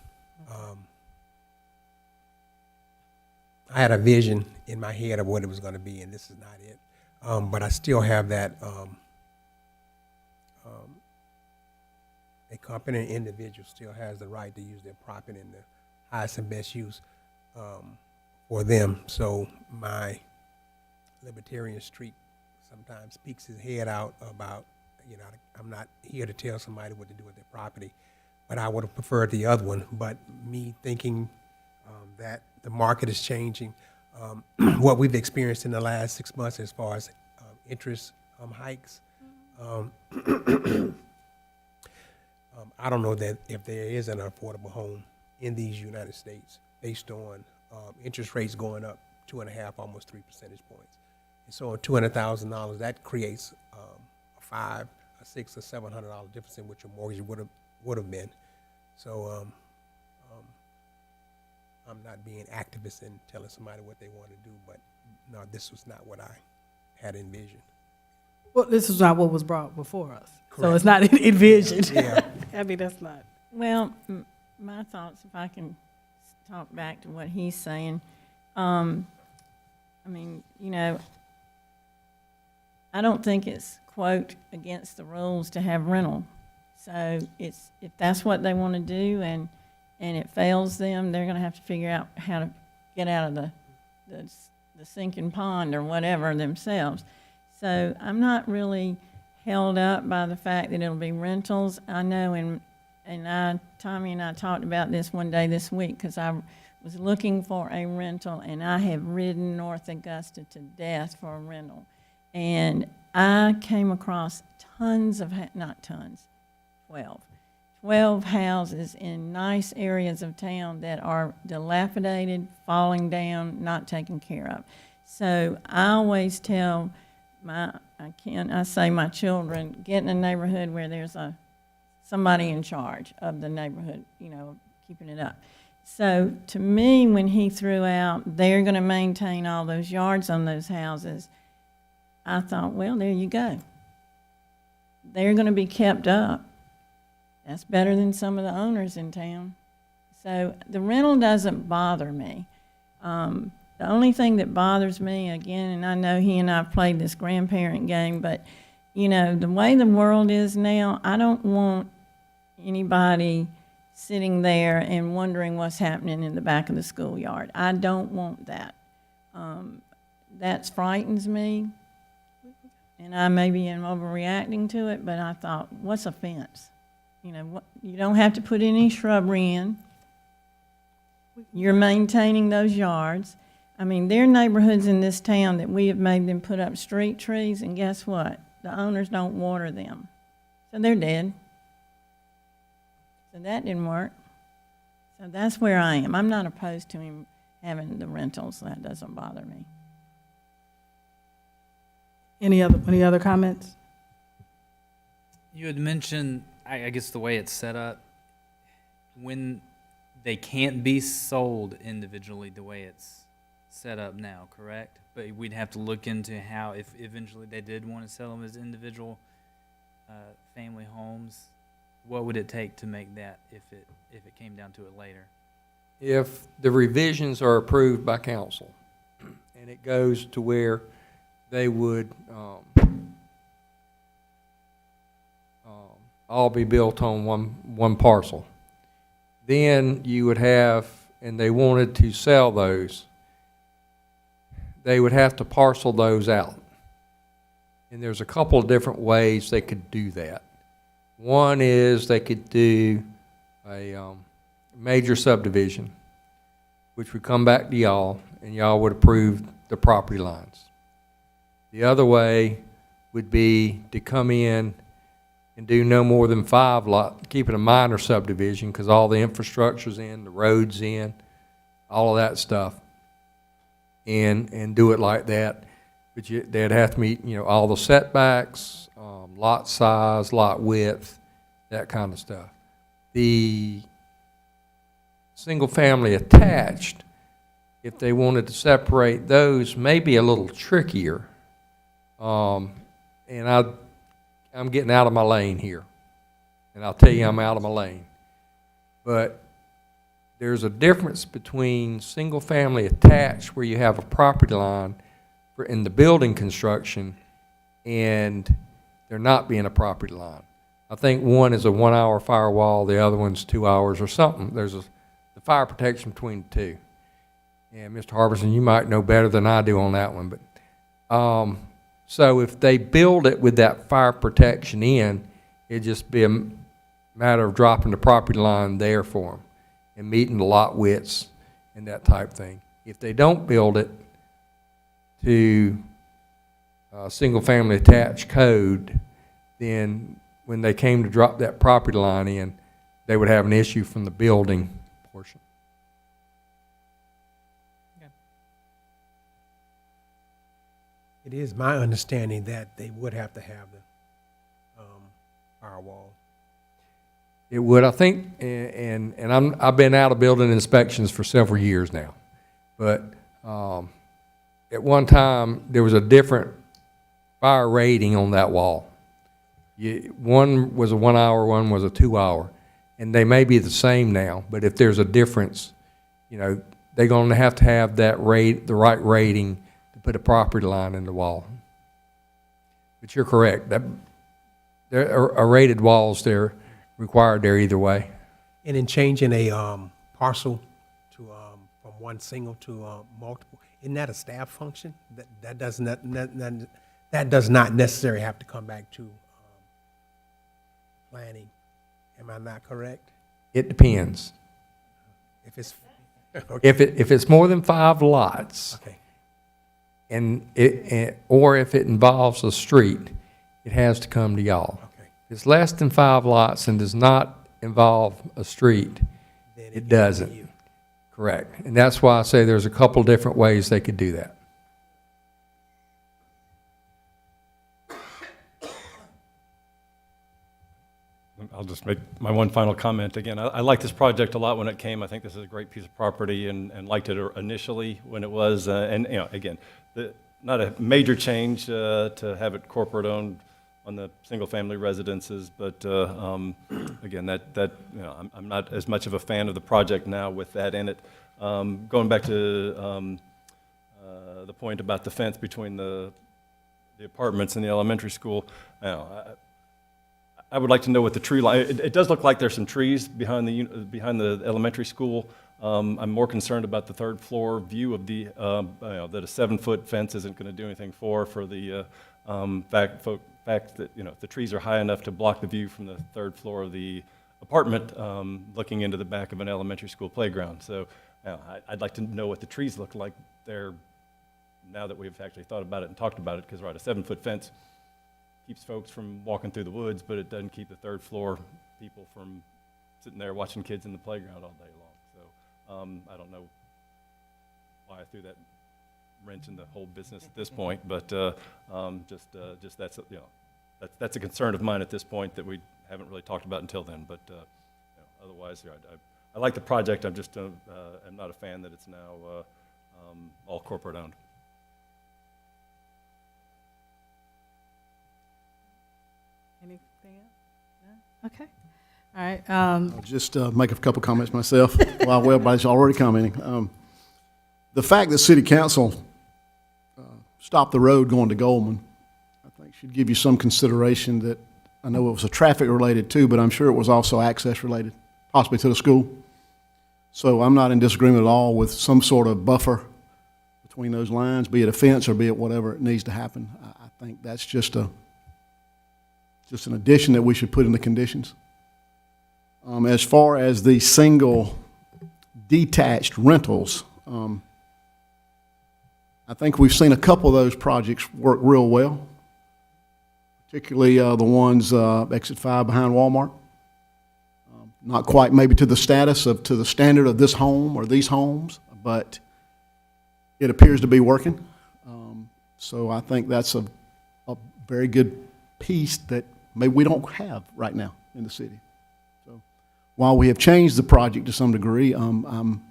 C: I had a vision in my head of what it was going to be, and this is not it. But I still have that a competent individual still has the right to use their property in the highest and best use for them. So my libertarian streak sometimes peeks his head out about, you know, I'm not here to tell somebody what to do with their property, but I would have preferred the other one. But me thinking that the market is changing, what we've experienced in the last 6 months as far as interest hikes, I don't know that if there is an affordable home in these United States based on interest rates going up 2.5, almost 3 percentage points. And so $200,000, that creates a $500, a $600, or $700 difference in what your mortgage would have been. So I'm not being activist and telling somebody what they want to do, but no, this was not what I had envisioned.
A: Well, this is not what was brought before us. So
C: Correct.
A: it's not envisioned.
C: Yeah.
A: I mean, that's not.
D: Well, my thoughts, if I can talk back to what he's saying, I mean, you know, I don't think it's, quote, against the rules to have rental. So it's, if that's what they want to do and it fails them, they're going to have to figure out how to get out of the sinking pond or whatever themselves. So I'm not really held up by the fact that it'll be rentals. I know, Tommy and I talked about this one day this week because I was looking for a rental, and I have ridden North Augusta to death for a rental. And I came across tons of, not tons, 12 houses in nice areas of town that are dilapidated, falling down, not taken care of. So I always tell I say my children, get in a neighborhood where there's somebody in charge of the neighborhood, you know, keeping it up. So to me, when he threw out, they're going to maintain all those yards on those houses, I thought, well, there you go. They're going to be kept up. That's better than some of the owners in town. So the rental doesn't bother me. The only thing that bothers me, again, and I know he and I have played this grandparent game, but, you know, the way the world is now, I don't want anybody sitting there and wondering what's happening in the back of the schoolyard. I don't want that. That frightens me, and I maybe am overreacting to it, but I thought, what's a fence? You know, you don't have to put any shrubbery in. You're maintaining those yards. I mean, there are neighborhoods in this town that we have made them put up street trees, and guess what? The owners don't water them. So they're dead. So that didn't work. So that's where I am. I'm not opposed to him having the rentals. That doesn't bother me.
A: Any other comments?
I: You had mentioned, I guess the way it's set up, when they can't be sold individually the way it's set up now, correct? But we'd have to look into how, if eventually they did want to sell them as individual family homes, what would it take to make that if it came down to it later?
F: If the revisions are approved by council, and it goes to where they would all be built on one parcel, then you would have, and they wanted to sell those, they would have to parcel those out. And there's a couple of different ways they could do that. One is they could do a major subdivision, which would come back to y'all, and y'all would approve the property lines. The other way would be to come in and do no more than 5 lot, keep it a minor subdivision, because all the infrastructure's in, the road's in, all of that stuff, and do it like that. But they'd have to meet, you know, all the setbacks, lot size, lot width, that kind of stuff. The single-family attached, if they wanted to separate those, may be a little trickier. And I'm getting out of my lane here, and I'll tell you I'm out of my lane. But there's a difference between single-family attached, where you have a property line in the building construction, and there not being a property line. I think one is a 1-hour firewall, the other one's 2 hours or something. There's the fire protection between the two. And Mr. Harbison, you might know better than I do on that one, but, so if they build it with that fire protection in, it'd just be a matter of dropping the property line there for them and meeting the lot widths and that type thing. If they don't build it to single-family attached code, then when they came to drop that property line in, they would have an issue from the building portion.
C: It is my understanding that they would have to have the firewall.
F: It would, I think, and I've been out of building inspections for several years now, but at one time there was a different fire rating on that wall. One was a 1 hour, one was a 2 hour, and they may be the same now. But if there's a difference, you know, they're going to have that rate, the right rating to put a property line in the wall. But you're correct. That there are rated walls. They're required there either way.
C: And in changing a parcel to from one single to multiple, isn't that a staff function? That does not necessarily have to come back to planning. Am I not correct?
F: It depends.
C: If it's okay.
F: If it's more than 5 lots,
C: Okay.
F: or if it involves a street, it has to come to y'all.
C: Okay.
F: If it's less than 5 lots and does not involve a street,
C: Then
F: it
C: gets to
F: doesn't.
C: you.
F: Correct. And that's why I say there's a couple different ways they could do that.
E: I'll just make my one final comment. Again, I like this project a lot when it came. I think this is a great piece of property and liked it initially when it was. And, you know, again, not a major change to have it corporate-owned on the single-family residences, but again, that you know, I'm not as much of a fan of the project now with that in it. Going back to the point about the fence between the apartments and the elementary school, you know, I would like to know what the tree line. It does look like there's some trees behind the elementary school. I'm more concerned about the third floor view of the you know, that a 7-foot fence isn't going to do anything for the fact that, you know, the trees are high enough to block the view from the third floor of the apartment, looking into the back of an elementary school playground. So, you know, I'd like to know what the trees look like there now that we've actually thought about it and talked about it. Because right, a 7-foot fence keeps folks from walking through the woods, but it doesn't keep the third floor people from sitting there watching kids in the playground all day long. So I don't know why I threw that wrench in the whole business at this point, but just that's, you know, that's a concern of mine at this point that we haven't really talked about until then. But you know, otherwise, yeah, I like the project. I'm just I'm not a fan that it's now all corporate owned.
A: Anything else? No? Okay. All right.
G: I'll just make a couple comments myself while everybody's already commenting. The fact that City Council stopped the road going to Goldman, I think should give you some consideration that I know it was a traffic related too, but I'm sure it was also access related, possibly to the school. So I'm not in disagreement at all with some sort of buffer between those lines, be it a fence or be it whatever it needs to happen. I think that's just an addition that we should put in the conditions. As far as the single detached rentals, I think we've seen a couple of those projects work real well, particularly the ones exit 5 behind Walmart. Not quite maybe to the standard of this home or these homes, but it appears to be working. So I think that's a very good piece that maybe we don't have right now in the city. So while we have changed the project to some degree, I'm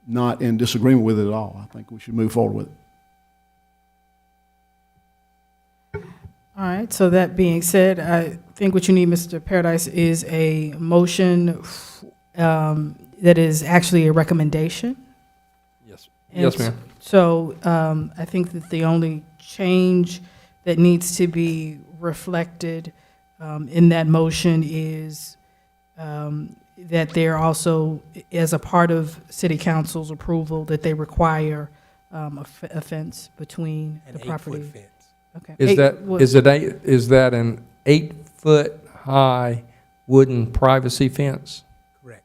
G: not in disagreement with it at all. I think we should move forward with it.
A: All right. So that being said, I think what you need, Mr. Paradise, is a motion that is actually a recommendation.
F: Yes.
A: And
F: Yes, ma'am.
A: So I think that the only change that needs to be reflected in that motion is that they're also, as a part of city council's approval, that they require a fence between
C: An
A: the
C: 8-foot
A: property.
C: fence.
A: Okay.
F: Is that an 8-foot high wooden privacy fence?
C: Correct.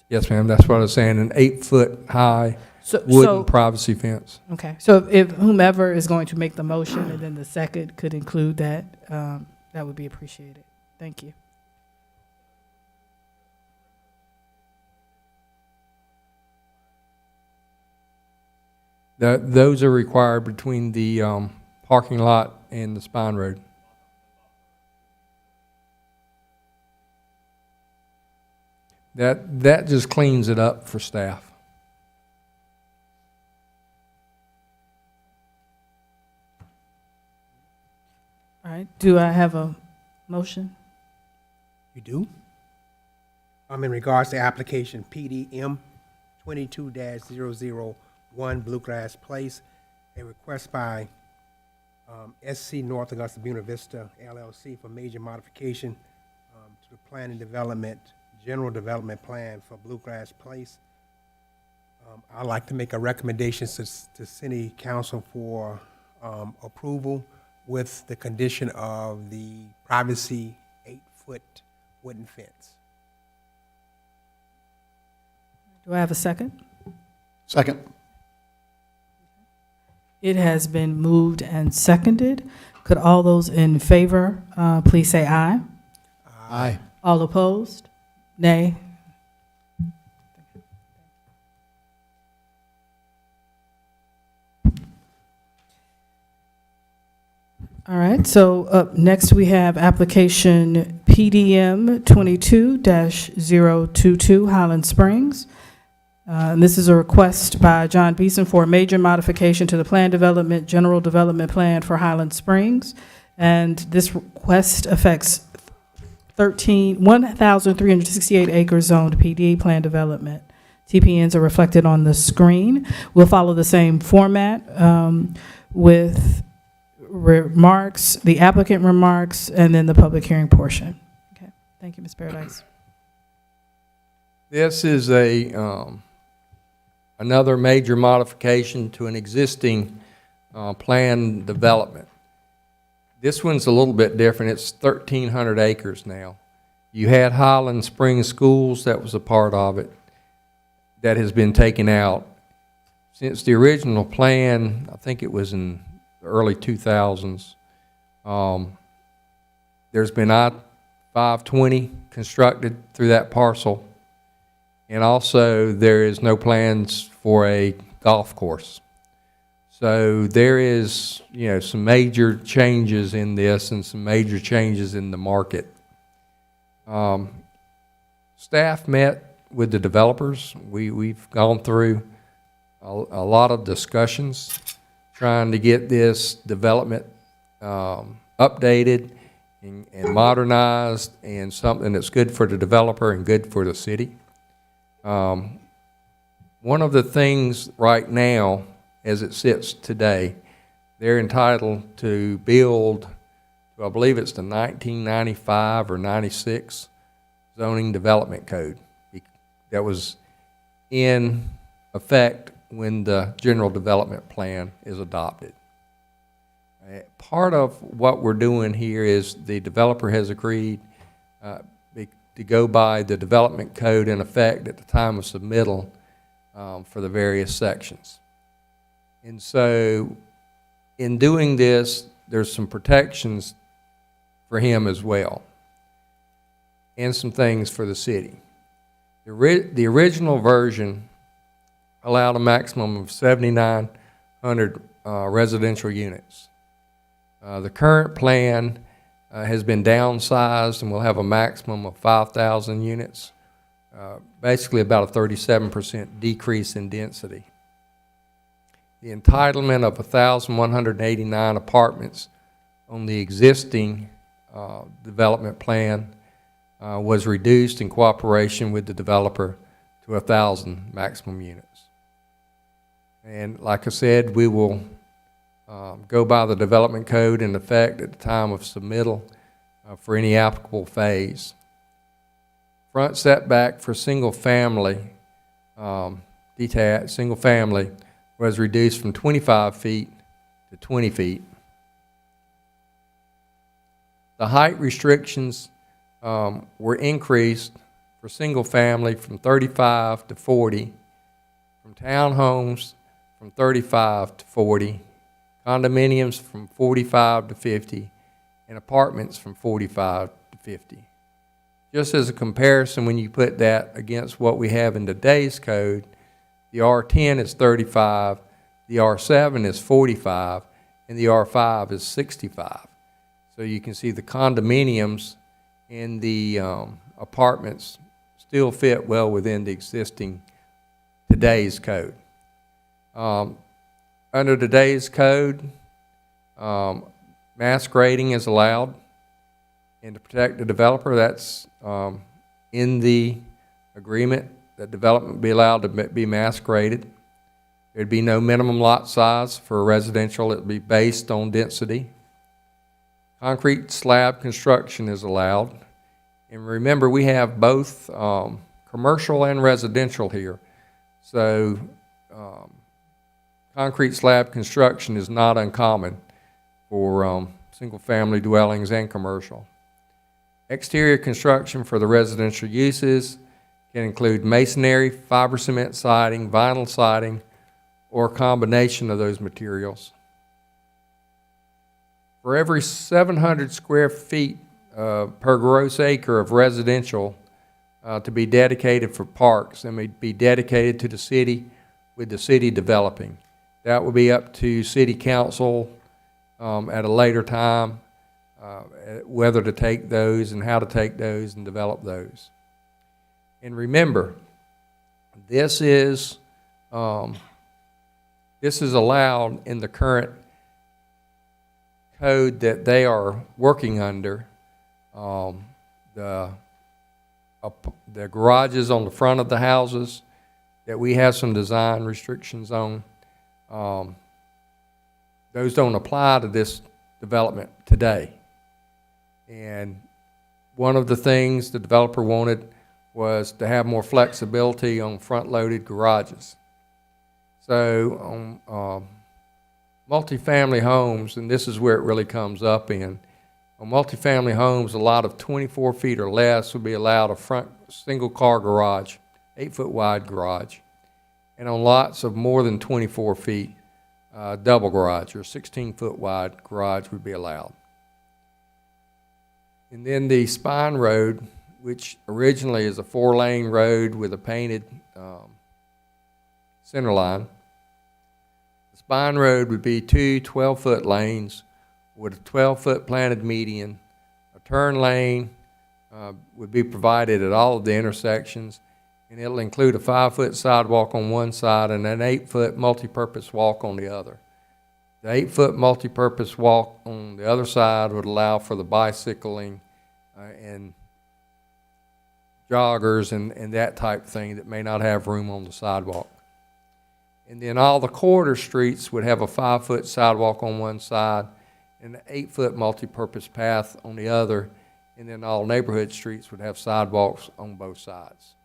F: Yes, ma'am, that's what I was saying, an 8-foot high
A: So,
F: wooden privacy fence.
A: okay, so if whomever is going to make the motion and then the second could include that, that would be appreciated. Thank you.
F: Those are required between the parking lot and the spine road. That just cleans it up for staff.
A: All right, do I have a motion?
C: You do? In regards to application PDM 22-001 Bluegrass Place, a request by SC North Augusta Buena Vista LLC for major modification to the plan and development, general development plan for Bluegrass Place. I'd like to make a recommendation to city council for approval with the condition of the privacy 8-foot wooden fence.
A: Do I have a second?
G: Second.
A: It has been moved and seconded. Could all those in favor, please say aye.
G: Aye.
A: All opposed? Nay. All right, so up next we have application PDM 22-022 Highland Springs. And this is a request by John Beeson for a major modification to the plan development, general development plan for Highland Springs. And this request affects 1,368 acres zoned PD plan development. TPNs are reflected on the screen. We'll follow the same format with remarks, the applicant remarks, and then the public hearing portion. Okay, thank you, Ms. Paradise.
F: This is another major modification to an existing plan development. This one's a little bit different. It's 1,300 acres now. You had Highland Springs Schools, that was a part of it, that has been taken out. Since the original plan, I think it was in the early 2000s, there's been I-520 constructed through that parcel. And also, there is no plans for a golf course. So there is, some major changes in this and some major changes in the market. Staff met with the developers. We've gone through a lot of discussions trying to get this development updated and modernized and something that's good for the developer and good for the city. One of the things right now, as it sits today, they're entitled to build, I believe it's the 1995 or 96 zoning development code that was in effect when the general development plan is adopted. Part of what we're doing here is the developer has agreed to go by the development code in effect at the time of submittal for the various sections. And so in doing this, there's some protections for him as well, and some things for the city. The original version allowed a maximum of 7,900 residential units. The current plan has been downsized and will have a maximum of 5,000 units, basically about a 37% decrease in density. The entitlement of 1,189 apartments on the existing development plan was reduced in cooperation with the developer to 1,000 maximum units. And like I said, we will go by the development code in effect at the time of submittal for any applicable phase. Front setback for single family, detached, single family, was reduced from 25 feet to 20 feet. The height restrictions were increased for single family from 35 to 40, from townhomes from 35 to 40, condominiums from 45 to 50, and apartments from 45 to 50. Just as a comparison, when you put that against what we have in today's code, the R10 is 35, the R7 is 45, and the R5 is 65. So you can see the condominiums and the apartments still fit well within the existing today's code. Under today's code, mass grading is allowed, and to protect the developer, that's in the agreement that development be allowed to be mass graded. There'd be no minimum lot size for residential. It would be based on density. Concrete slab construction is allowed. And remember, we have both commercial and residential here. So concrete slab construction is not uncommon for single-family dwellings and commercial. Exterior construction for the residential uses can include masonry, fiber cement siding, vinyl siding, or a combination of those materials. For every 700 square feet per gross acre of residential to be dedicated for parks, and may be dedicated to the city with the city developing. That will be up to city council at a later time, whether to take those and how to take those and develop those. And remember, this is allowed in the current code that they are working under. The garages on the front of the houses that we have some design restrictions on, those don't apply to this development today. And one of the things the developer wanted was to have more flexibility on front-loaded garages. So on multifamily homes, and this is where it really comes up in, on multifamily homes, a lot of 24 feet or less would be allowed a front single-car garage, 8-foot wide garage. And on lots of more than 24 feet, double garage or 16-foot wide garage would be allowed. And then the spine road, which originally is a 4-lane road with a painted center line. The spine road would be 2 12-foot lanes with a 12-foot planted median. A turn lane would be provided at all of the intersections, and it'll include a 5-foot sidewalk on one side and an 8-foot multi-purpose walk on the other. The 8-foot multi-purpose walk on the other side would allow for the bicycling and joggers and that type of thing that may not have room on the sidewalk. And then all the corridor streets would have a 5-foot sidewalk on one side and an 8-foot multi-purpose path on the other, and then all neighborhood streets would have sidewalks on both sides.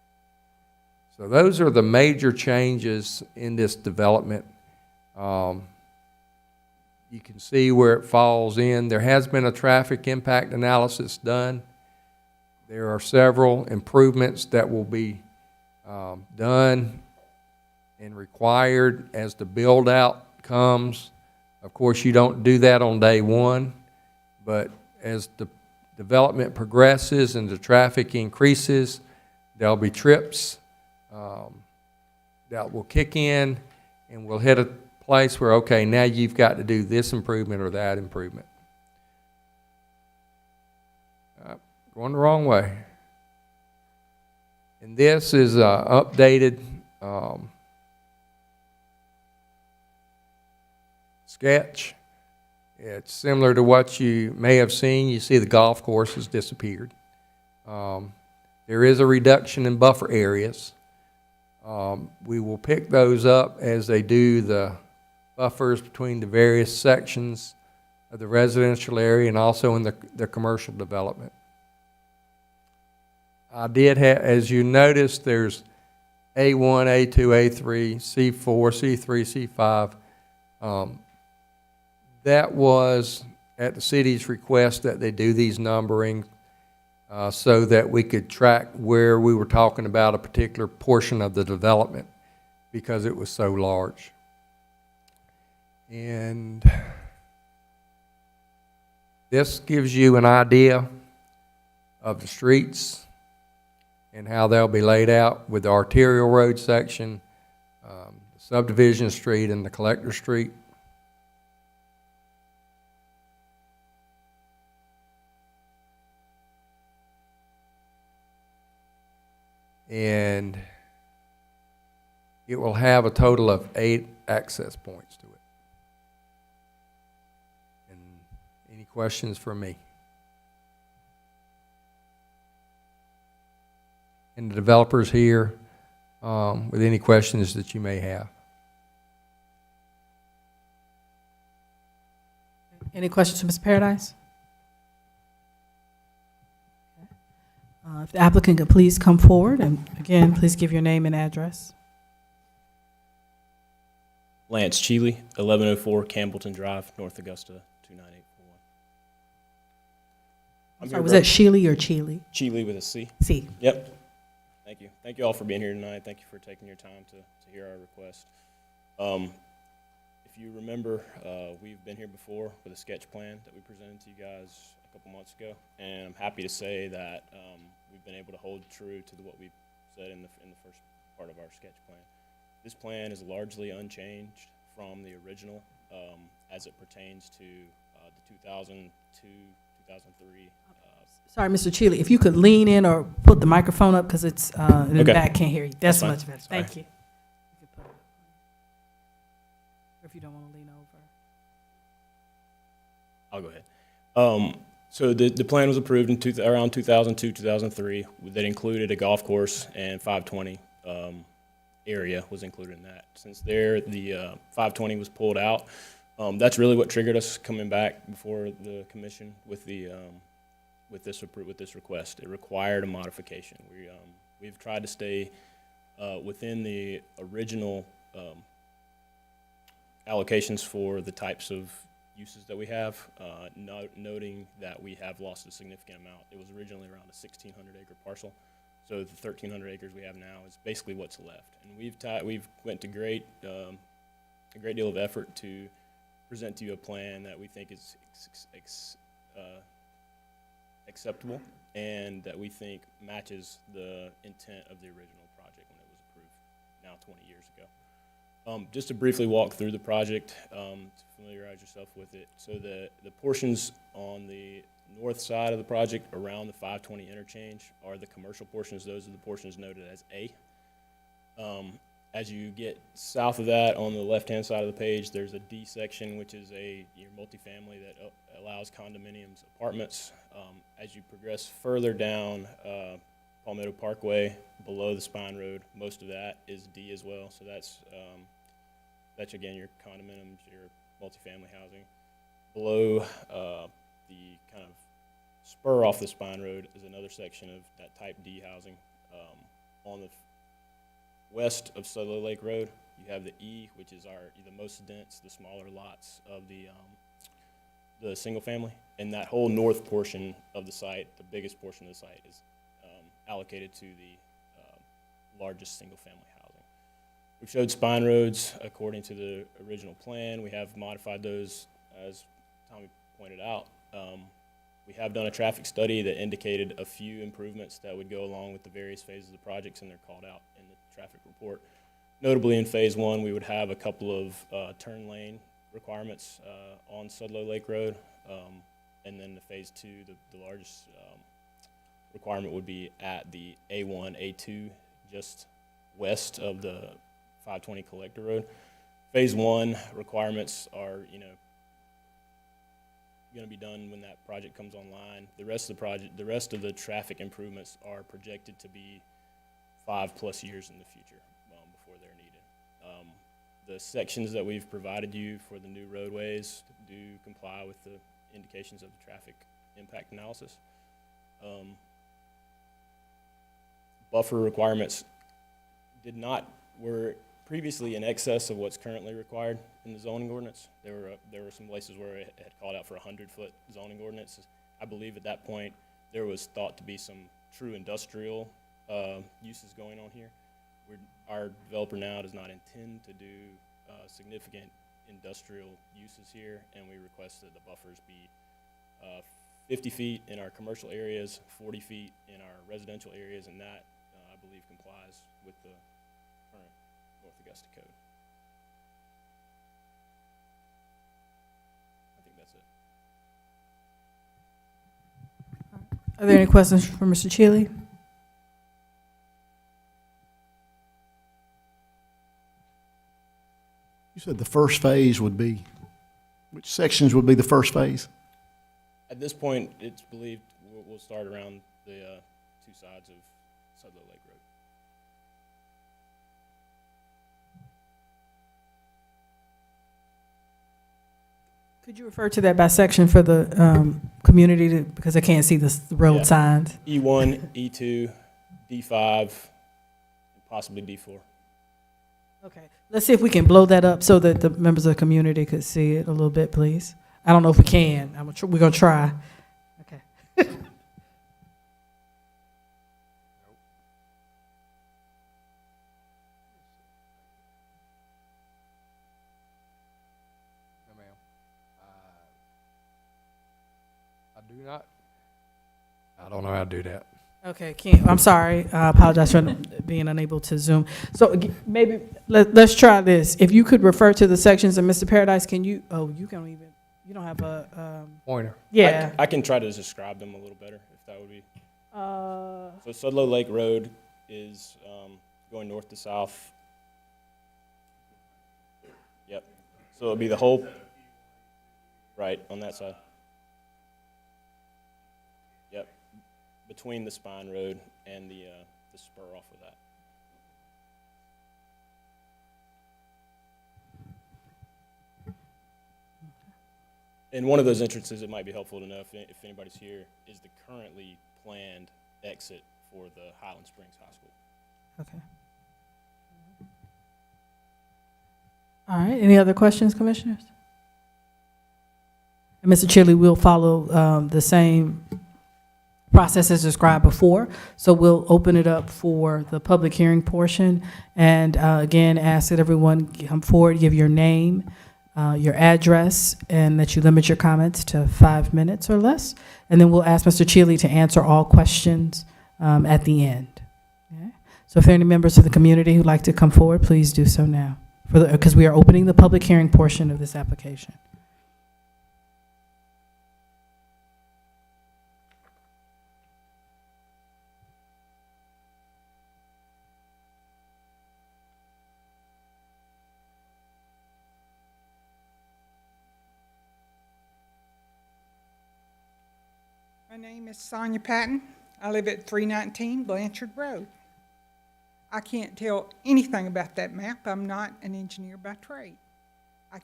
F: So those are the major changes in this development. You can see where it falls in. There has been a traffic impact analysis done. There are several improvements that will be done and required as the build-out comes. Of course, you don't do that on day one, but as the development progresses and the traffic increases, there'll be trips that will kick in, and we'll hit a place where, okay, now you've got to do this improvement or that improvement. Going the wrong way. And this is updated sketch. It's similar to what you may have seen. You see the golf course has disappeared. There is a reduction in buffer areas. We will pick those up as they do the buffers between the various sections of the residential area and also in the commercial development. I did have, as you noticed, there's A1, A2, A3, C4, C3, C5. That was at the city's request that they do these numbering so that we could track where we were talking about a particular portion of the development because it was so large. And this gives you an idea of the streets and how they'll be laid out with the arterial road section, the subdivision street, and the collector street. And it will have a total of 8 access points to it. And any questions for me? And the developers here with any questions that you may have.
A: Any questions for Ms. Paradise? If the applicant could please come forward, and again, please give your name and address.
J: Lance Cheeley, 1104 Campbellton Drive, North Augusta, 29841.
A: Sorry, was that Sheely or Cheely?
J: Cheeley with a C?
A: C.
J: Yep. Thank you. Thank you all for being here tonight. Thank you for taking your time to hear our request. If you remember, we've been here before with a sketch plan that we presented to you guys a couple months ago, and I'm happy to say that we've been able to hold true to what we said in the first part of our sketch plan. This plan is largely unchanged from the original as it pertains to the 2002, 2003.
A: Sorry, Mr. Cheely, if you could lean in or put the microphone up because it's in the
J: Okay.
A: back, can't hear you. That's
J: That's fine.
A: much better.
J: Sorry.
A: Thank you. You could put it up. Or if you don't want to lean over.
J: I'll go ahead. So the plan was approved in around 2002, 2003. That included a golf course and 520 area was included in that. Since there, the 520 was pulled out. That's really what triggered us coming back before the commission with the with this request. It required a modification. We've tried to stay within the original allocations for the types of uses that we have, noting that we have lost a significant amount. It was originally around a 1,600 acre parcel, so the 1,300 acres we have now is basically what's left. And we've went to a great deal of effort to present to you a plan that we think is acceptable and that we think matches the intent of the original project when it was approved now 20 years ago. Just to briefly walk through the project to familiarize yourself with it. So the portions on the north side of the project around the 520 interchange are the commercial portions. Those are the portions noted as A. As you get south of that, on the left-hand side of the page, there's a D section, which is your multifamily that allows condominiums, apartments. As you progress further down Palmetto Parkway, below the Spine Road, most of that is D as well. So that's again your condominiums, your multifamily housing. Below the kind of spur off the Spine Road is another section of that type D housing. On the west of Sudlow Lake Road, you have the E, which is the most dense, the smaller lots of the single family, and that whole north portion of the site, the biggest portion of the site, is allocated to the largest single family housing. We've showed spine roads according to the original plan. We have modified those, as Tommy pointed out. We have done a traffic study that indicated a few improvements that would go along with the various phases of the projects, and they're called out in the traffic report. Notably, in phase one, we would have a couple of turn lane requirements on Sudlow Lake Road, and then the phase two, the largest requirement would be at the A1, A2, just west of the 520 Collector Road. Phase one requirements are, going to be done when that project comes online. The rest of the traffic improvements are projected to be 5+ years in the future before they're needed. The sections that we've provided you for the new roadways do comply with the indications of the traffic impact analysis. Buffer requirements were previously in excess of what's currently required in the zoning ordinance. There were some places where it had called out for 100-foot zoning ordinances. I believe at that point there was thought to be some true industrial uses going on here. Our developer now does not intend to do significant industrial uses here, and we request that the buffers be 50 feet in our commercial areas, 40 feet in our residential areas, and that, I believe, complies with the current North Augusta code. I think that's it.
A: Are there any questions for Mr. Chili?
G: You said the first phase would be, which sections would be the first phase?
J: At this point, it's believed we'll start around the two sides of Sudlow Lake Road.
A: Could you refer to that by section for the community, because I can't see the road
J: Yeah.
A: signs?
J: E1, E2, D5, and possibly D4.
A: Okay, let's see if we can blow that up so that the members of the community could see it a little bit, please. I don't know if we can. We're gonna try. Okay.
F: No, ma'am. I do not. I don't know how to do that.
A: Okay, I'm sorry. I apologize for being unable to Zoom. So maybe let's try this. If you could refer to the sections, and Mr. Paradise, can you? Oh, you don't have a.
F: Pointer.
A: Yeah.
J: I can try to describe them a little better, if that would be. So Sudlow Lake Road is going north to south. Yep. So it'll be the whole, right, on that side. Yep. Between the Spine Road and the spur off of that. And one of those entrances, it might be helpful to know if anybody's here, is the currently planned exit for the Highland Springs High School.
A: Okay. All right. Any other questions, commissioners? And Mr. Chili, we'll follow the same process as described before. So we'll open it up for the public hearing portion. And again, ask that everyone come forward, give your name, your address, and that you limit your comments to 5 minutes or less. And then we'll ask Mr. Chili to answer all questions at the end. Okay? So if there are any members of the community who'd like to come forward, please do so now, because we are opening the public hearing portion of this application.
K: My name is Sonia Patton. I live at 319 Blanchard Road. I can't tell anything about that map. I'm not an engineer by trade. I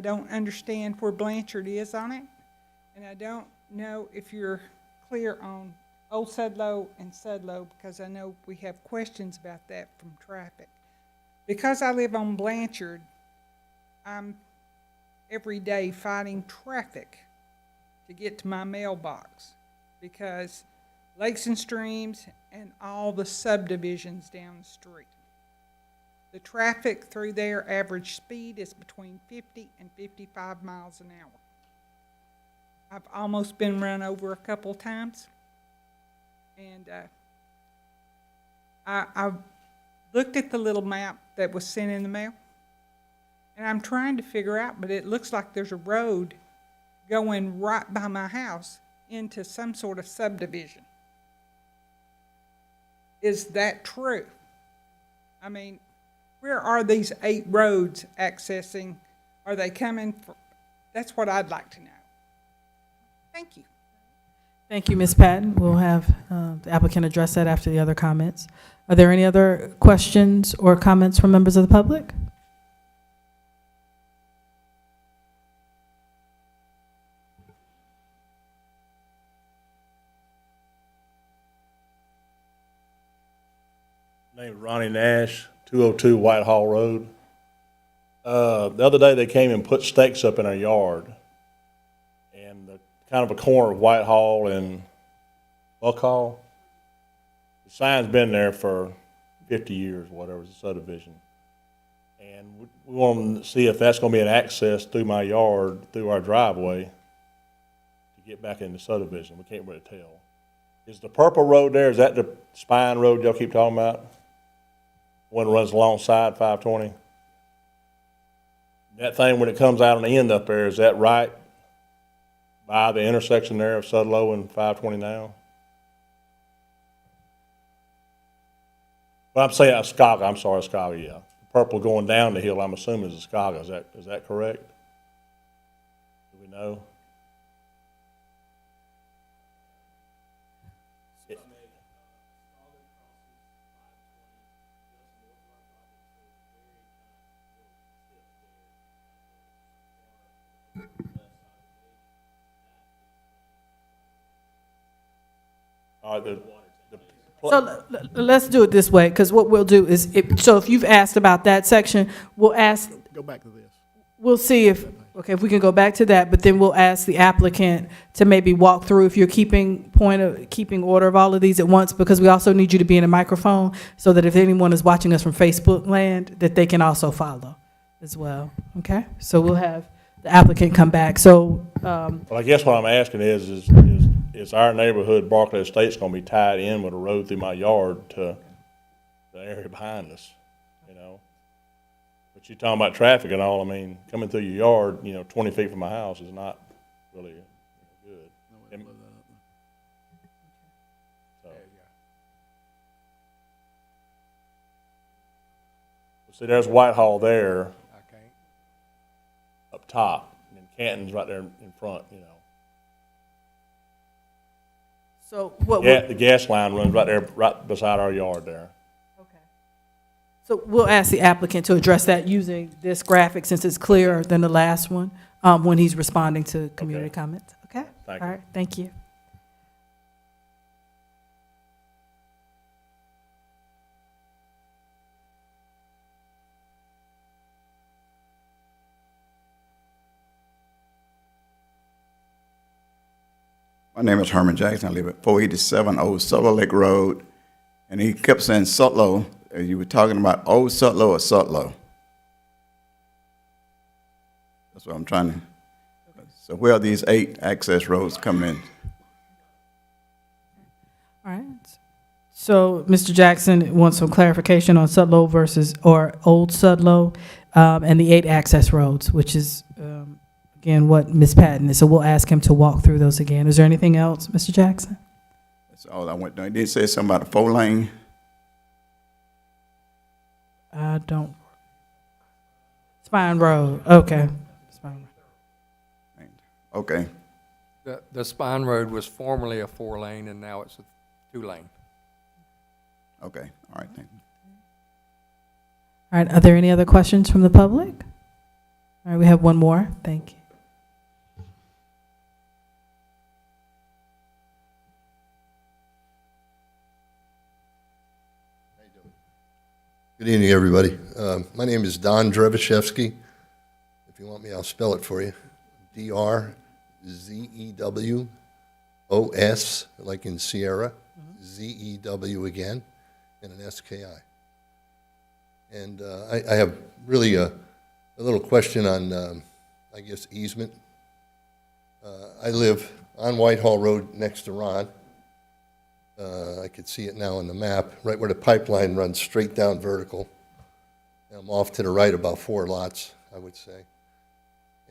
K: don't understand where Blanchard is on it, and I don't know if you're clear on Old Sudlow and Sudlow, because I know we have questions about that from traffic. Because I live on Blanchard, I'm every day fighting traffic to get to my mailbox, because Lakes and Streams and all the subdivisions down the street. The traffic through there, average speed is between 50 and 55 miles an hour. I've almost been run over a couple times, and I've looked at the little map that was sent in the mail, and I'm trying to figure out, but it looks like there's a road going right by my house into some sort of subdivision. Is that true? I mean, where are these 8 roads accessing? Are they coming from? That's what I'd like to know. Thank you.
A: Thank you, Ms. Patton. We'll have the applicant address that after the other comments. Are there any other questions or comments from members of the public?
L: Name's Ronnie Nash, 202 Whitehall Road. The other day, they came and put stakes up in our yard. And the kind of a corner of Whitehall and Buckhall. The sign's been there for 50 years, whatever, it's a subdivision. And we want to see if that's going to be an access through my yard, through our driveway, to get back in the subdivision. We can't really tell. Is the purple road there, is that the spine road y'all keep talking about? One that runs alongside 520? That thing, when it comes out on the end up there, is that right by the intersection there of Sudlow and 520 now? Well, I'm saying Oscaga, I'm sorry, Oscaga, yeah. Purple going down the hill, I'm assuming is Oscaga, is that correct? Do we know? All right,
A: So let's do it this way, because what we'll do is, so if you've asked about that section, we'll ask,
G: Go back to this.
A: we'll see if, okay, if we can go back to that, but then we'll ask the applicant to maybe walk through if you're keeping order of all of these at once, because we also need you to be in a microphone so that if anyone is watching us from Facebook land, that they can also follow as well, okay? So we'll have the applicant come back, so,
L: Well, I guess what I'm asking is our neighborhood, Barclay Estates, gonna be tied in with a road through my yard to the area behind us, you know? But you're talking about traffic and all, I mean, coming through your yard, 20 feet from my house is not really good. And- so. See, there's Whitehall there
F: Okay.
L: up top, and Canton's right there in front,
A: so what,
L: Yeah, the gas line runs right there, right beside our yard there.
A: so we'll ask the applicant to address that using this graphic, since it's clearer than the last one, when he's responding to community
L: Okay.
A: comments, okay?
L: Thank you.
A: All right, thank you.
M: My name is Herman Jackson. I live at 487 Old Sutlow Lake Road. And he kept saying Sutlow. You were talking about Old Sutlow or Sutlow? That's what I'm trying to. So where are these 8 access roads coming in?
A: All right. So Mr. Jackson wants some clarification on Sudlow or Old Sudlow, and the 8 access roads, which is, again, what Ms. Patton is. So we'll ask him to walk through those again. Is there anything else, Mr. Jackson?
M: That's all I went down. He did say something about a 4-lane.
A: I don't. Spine Road, okay. Spine Road.
M: Okay.
F: The Spine Road was formerly a 4-lane, and now it's a 2-lane.
M: Okay. All right. Thank you.
A: All right, are there any other questions from the public? All right, we have one more. Thank you.
N: Good evening, everybody. My name is Don Drevashevsky. If you want me, I'll spell it for you. D-R-Z-E-W-O-S, like in Sierra, Z-E-W again, and an S-K-I. And I have really a little question on, I guess, easement. I live on Whitehall Road next to Ron. I could see it now on the map, right where the pipeline runs straight down vertical. I'm off to the right about 4 lots, I would say.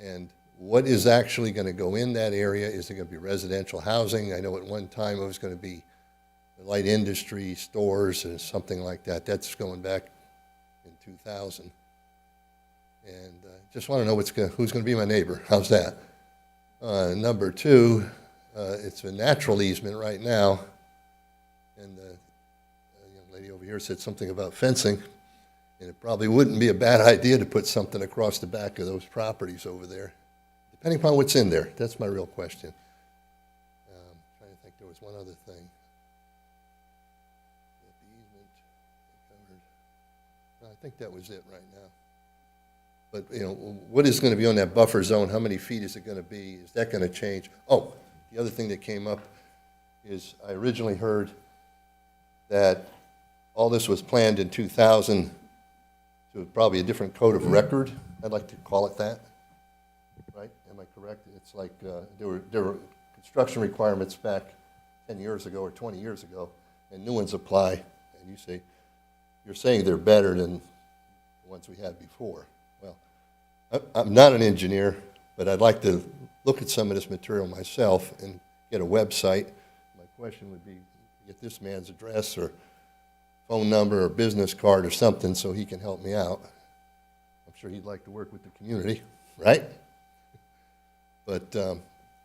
N: And what is actually going to go in that area? Is it going to be residential housing? I know at one time it was going to be light industry, stores, or something like that. That's going back in 2000. And just want to know who's going to be my neighbor. How's that? Number 2, it's a natural easement right now. And the young lady over here said something about fencing, and it probably wouldn't be a bad idea to put something across the back of those properties over there, depending upon what's in there. That's my real question. Trying to think, there was one other thing. The easement think that was it right now. But, you know, what is going to be on that buffer zone? How many feet is it going to be? Is that going to change? Oh, the other thing that came up is I originally heard that all this was planned in 2000 to probably a different code of record. I'd like to call it that. Right? Am I correct? It's like there were construction requirements back 10 years ago or 20 years ago, and new ones apply. And you're saying they're better than the ones we had before. Well, I'm not an engineer, but I'd like to look at some of this material myself and get a website. My question would be, get this man's address or phone number or business card or something so he can help me out. I'm sure he'd like to work with the community, right? But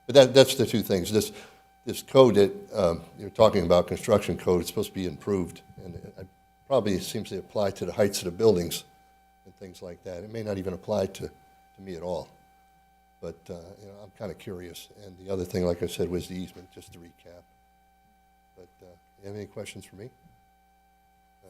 N: that's the two things. This code that you're talking about, construction code, it's supposed to be improved, and it probably seems to apply to the heights of the buildings and things like that. It may not even apply to me at all. But you know, I'm kind of curious. And the other thing, like I said, was the easement, just to recap. But you have any questions for me?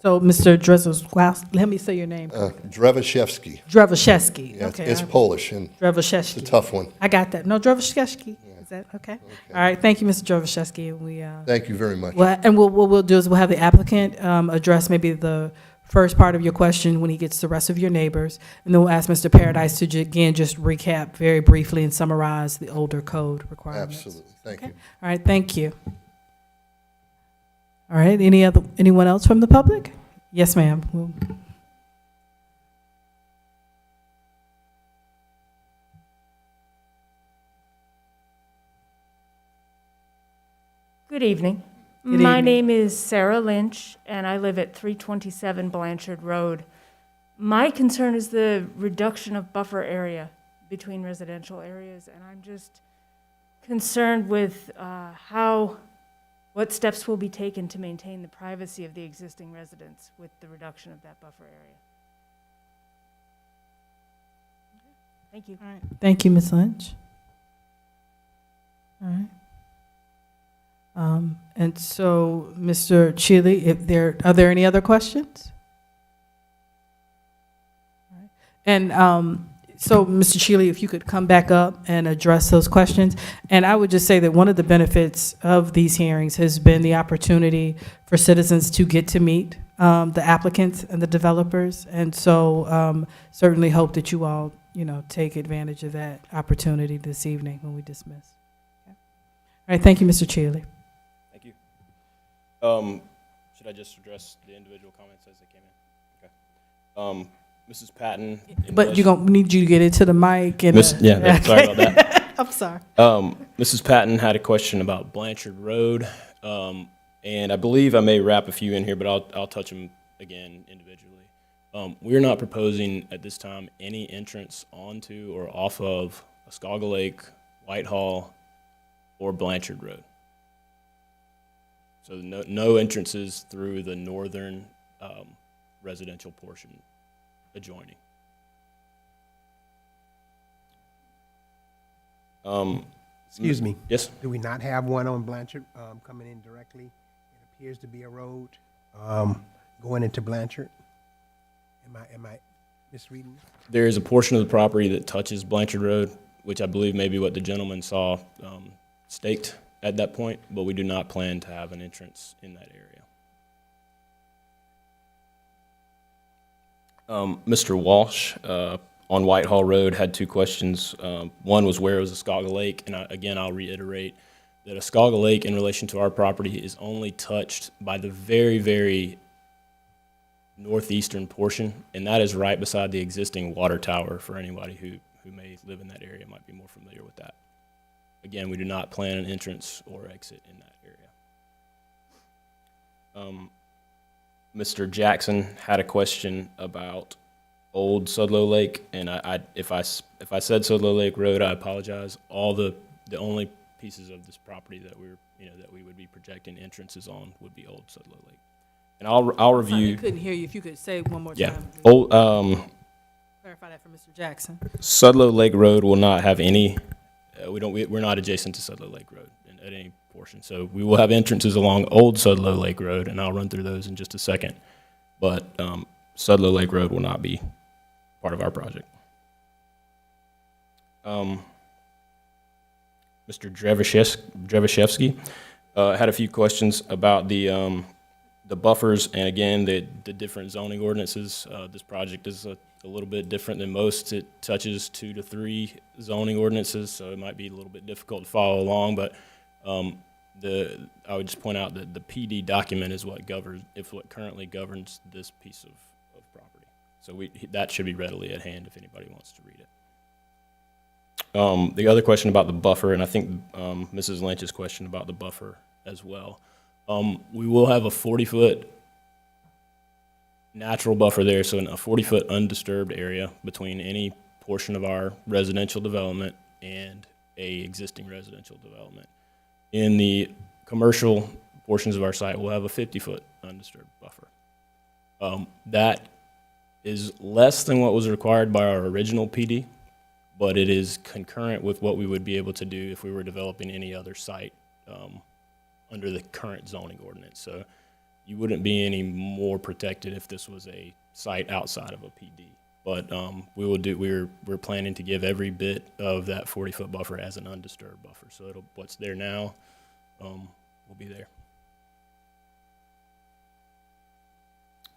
A: So, Mr. Drezowski, let me say your name.
N: Drevashevsky.
A: Drevashevsky.
N: Yeah,
A: Okay.
N: it's Polish, and it's a
A: Drevashevsky.
N: tough one.
A: I got that. No, Drevashevsky. Is that okay? All right. Thank you, Mr. Drevashevsky.
N: Thank you very much.
A: Well, and what we'll do is we'll have the applicant address maybe the first part of your question when he gets the rest of your neighbors, and then we'll ask Mr. Paradise to again just recap very briefly and summarize the older code requirements.
N: Absolutely. Thank you.
A: All right. Thank you. All right. Anyone else from the public? Yes, ma'am.
O: Good evening.
A: Good
O: My
A: evening.
O: name is Sarah Lynch, and I live at 327 Blanchard Road. My concern is the reduction of buffer area between residential areas, and I'm just concerned with what steps will be taken to maintain the privacy of the existing residents with the reduction of that buffer area. Thank you.
A: All right. Thank you, Ms. Lynch. All right. And so, Mr. Chile, are there any other questions? All right. And so, Mr. Chile, if you could come back up and address those questions. And I would just say that one of the benefits of these hearings has been the opportunity for citizens to get to meet the applicants and the developers. And so certainly hope that you all, take advantage of that opportunity this evening when we dismiss. Okay. All right, thank you, Mr. Chile.
J: Thank you. Should I just address the individual comments as they came in? Okay. Mrs. Patton.
A: But we need you to get into the mic. And,
J: yeah, sorry about that.
A: I'm sorry.
J: Mrs. Patton had a question about Blanchard Road, and I believe I may wrap a few in here, but I'll touch them again individually. We're not proposing at this time any entrance onto or off of Oscaga Lake, Whitehall, or Blanchard Road. So no entrances through the northern residential portion adjoining.
C: Excuse me.
J: Yes?
C: Do we not have one on Blanchard coming in directly? It appears to be a road going into Blanchard. Am I misreading?
J: There is a portion of the property that touches Blanchard Road, which I believe may be what the gentleman saw staked at that point, but we do not plan to have an entrance in that area. Mr. Walsh on Whitehall Road had two questions. One was where was Oscaga Lake, and I'll reiterate that Oscaga Lake in relation to our property is only touched by the very, very northeastern portion, and that is right beside the existing water tower for anybody who may live in that area might be more familiar with that. Again, we do not plan an entrance or exit in that area. Mr. Jackson had a question about Old Sudlow Lake, and if I said Sudlow Lake Road, I apologize. All the only pieces of this property that that we would be projecting entrances on would be Old Sudlow Lake. And I'll review.
A: I couldn't hear you. If you could say it one more
J: Yeah.
A: time.
J: Old
A: Clarify that for Mr. Jackson.
J: Sudlow Lake Road will not have any. We're not adjacent to Sudlow Lake Road at any portion. So we will have entrances along Old Sudlow Lake Road, and I'll run through those in just a second. But Sudlow Lake Road will not be part of our project. Mr. Drevashevsky had a few questions about the buffers, and again, the different zoning ordinances. This project is a little bit different than most. It touches 2 to 3 zoning ordinances, so it might be a little bit difficult to follow along, but I would just point out that the PD document is what currently governs this piece of property. So that should be readily at hand if anybody wants to read it. The other question about the buffer, and I think Mrs. Lynch's question about the buffer as well. We will have a 40-foot natural buffer there, so a 40-foot undisturbed area between any portion of our residential development and a existing residential development. In the commercial portions of our site, we'll have a 50-foot undisturbed buffer. That is less than what was required by our original PD, but it is concurrent with what we would be able to do if we were developing any other site under the current zoning ordinance. So you wouldn't be any more protected if this was a site outside of a PD. But we're planning to give every bit of that 40-foot buffer as an undisturbed buffer. So what's there now will be there.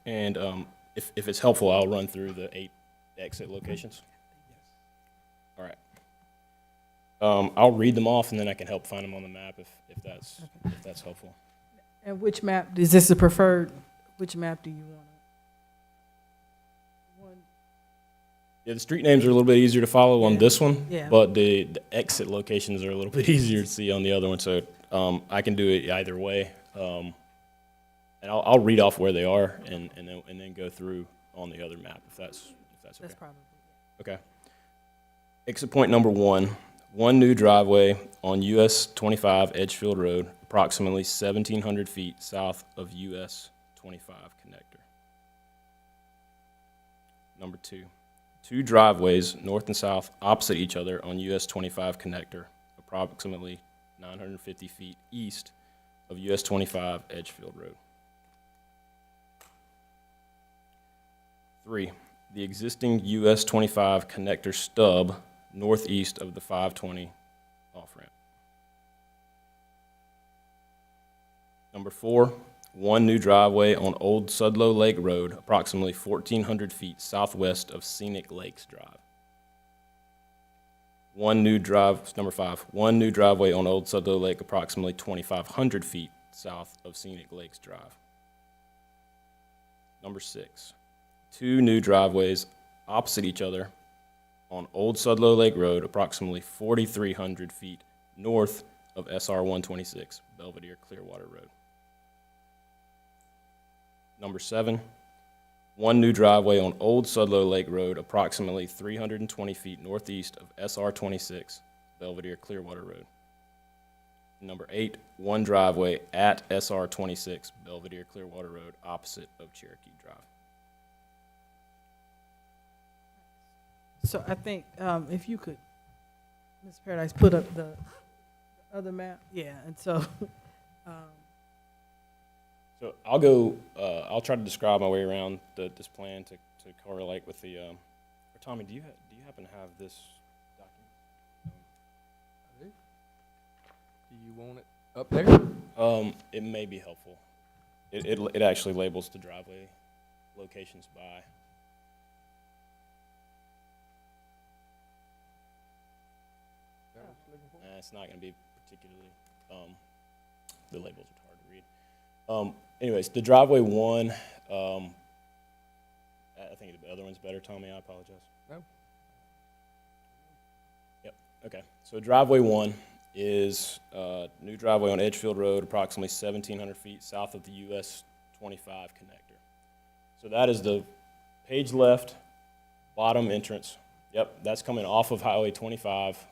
J: And if it's helpful, I'll run through the 8 exit locations. All right. I'll read them off, and then I can help find them on the map if that's helpful.
A: And which map, is this the preferred, which map do you want?
J: Yeah, the street names are a little bit easier to follow on this one,
A: Yeah.
J: but the exit locations are a little bit easier to see on the other one. So I can do it either way, and I'll read off where they are, and then go through on the other map if that's okay.
A: That's probably.
J: Okay. Exit point number 1. One new driveway on US 25 Edgefield Road, approximately 1,700 feet south of US 25 connector. Number 2, 2 driveways north and south opposite each other on US 25 connector, approximately 950 feet east of US 25 Edgefield Road. 3, the existing US 25 connector stub northeast of the 520 off-ramp. Number 4, 1 new driveway on Old Sudlow Lake Road, approximately 1,400 feet southwest of Scenic Lakes Drive. Number 5, 1 new driveway on Old Sudlow Lake, approximately 2,500 feet south of Scenic Lakes Drive. Number 6, 2 new driveways opposite each other on Old Sudlow Lake Road, approximately 4,300 feet north of SR 126, Belvedere Clearwater Road. Number 7, 1 new driveway on Old Sudlow Lake Road, approximately 320 feet northeast of SR 26, Belvedere Clearwater Road. Number 8, 1 driveway at SR 26, Belvedere Clearwater Road, opposite of Cherokee Drive.
A: So I think if you could, Ms. Paradise, put up the other map. Yeah, and so.
J: So I'll go. I'll try to describe my way around this plan to correlate with the. Or Tommy, do you happen to have this document?
F: Do you want it up there?
J: It may be helpful. It actually labels the driveway locations by. It's not going to be particularly. The labels are hard to read. Anyways, the driveway 1. I think the other one's better, Tommy. I apologize.
F: No.
J: Yep. Okay. So driveway 1 is new driveway on Edgefield Road, approximately 1,700 feet south of the US 25 connector. So that is the page left, bottom entrance. Yep, that's coming off of Highway 25.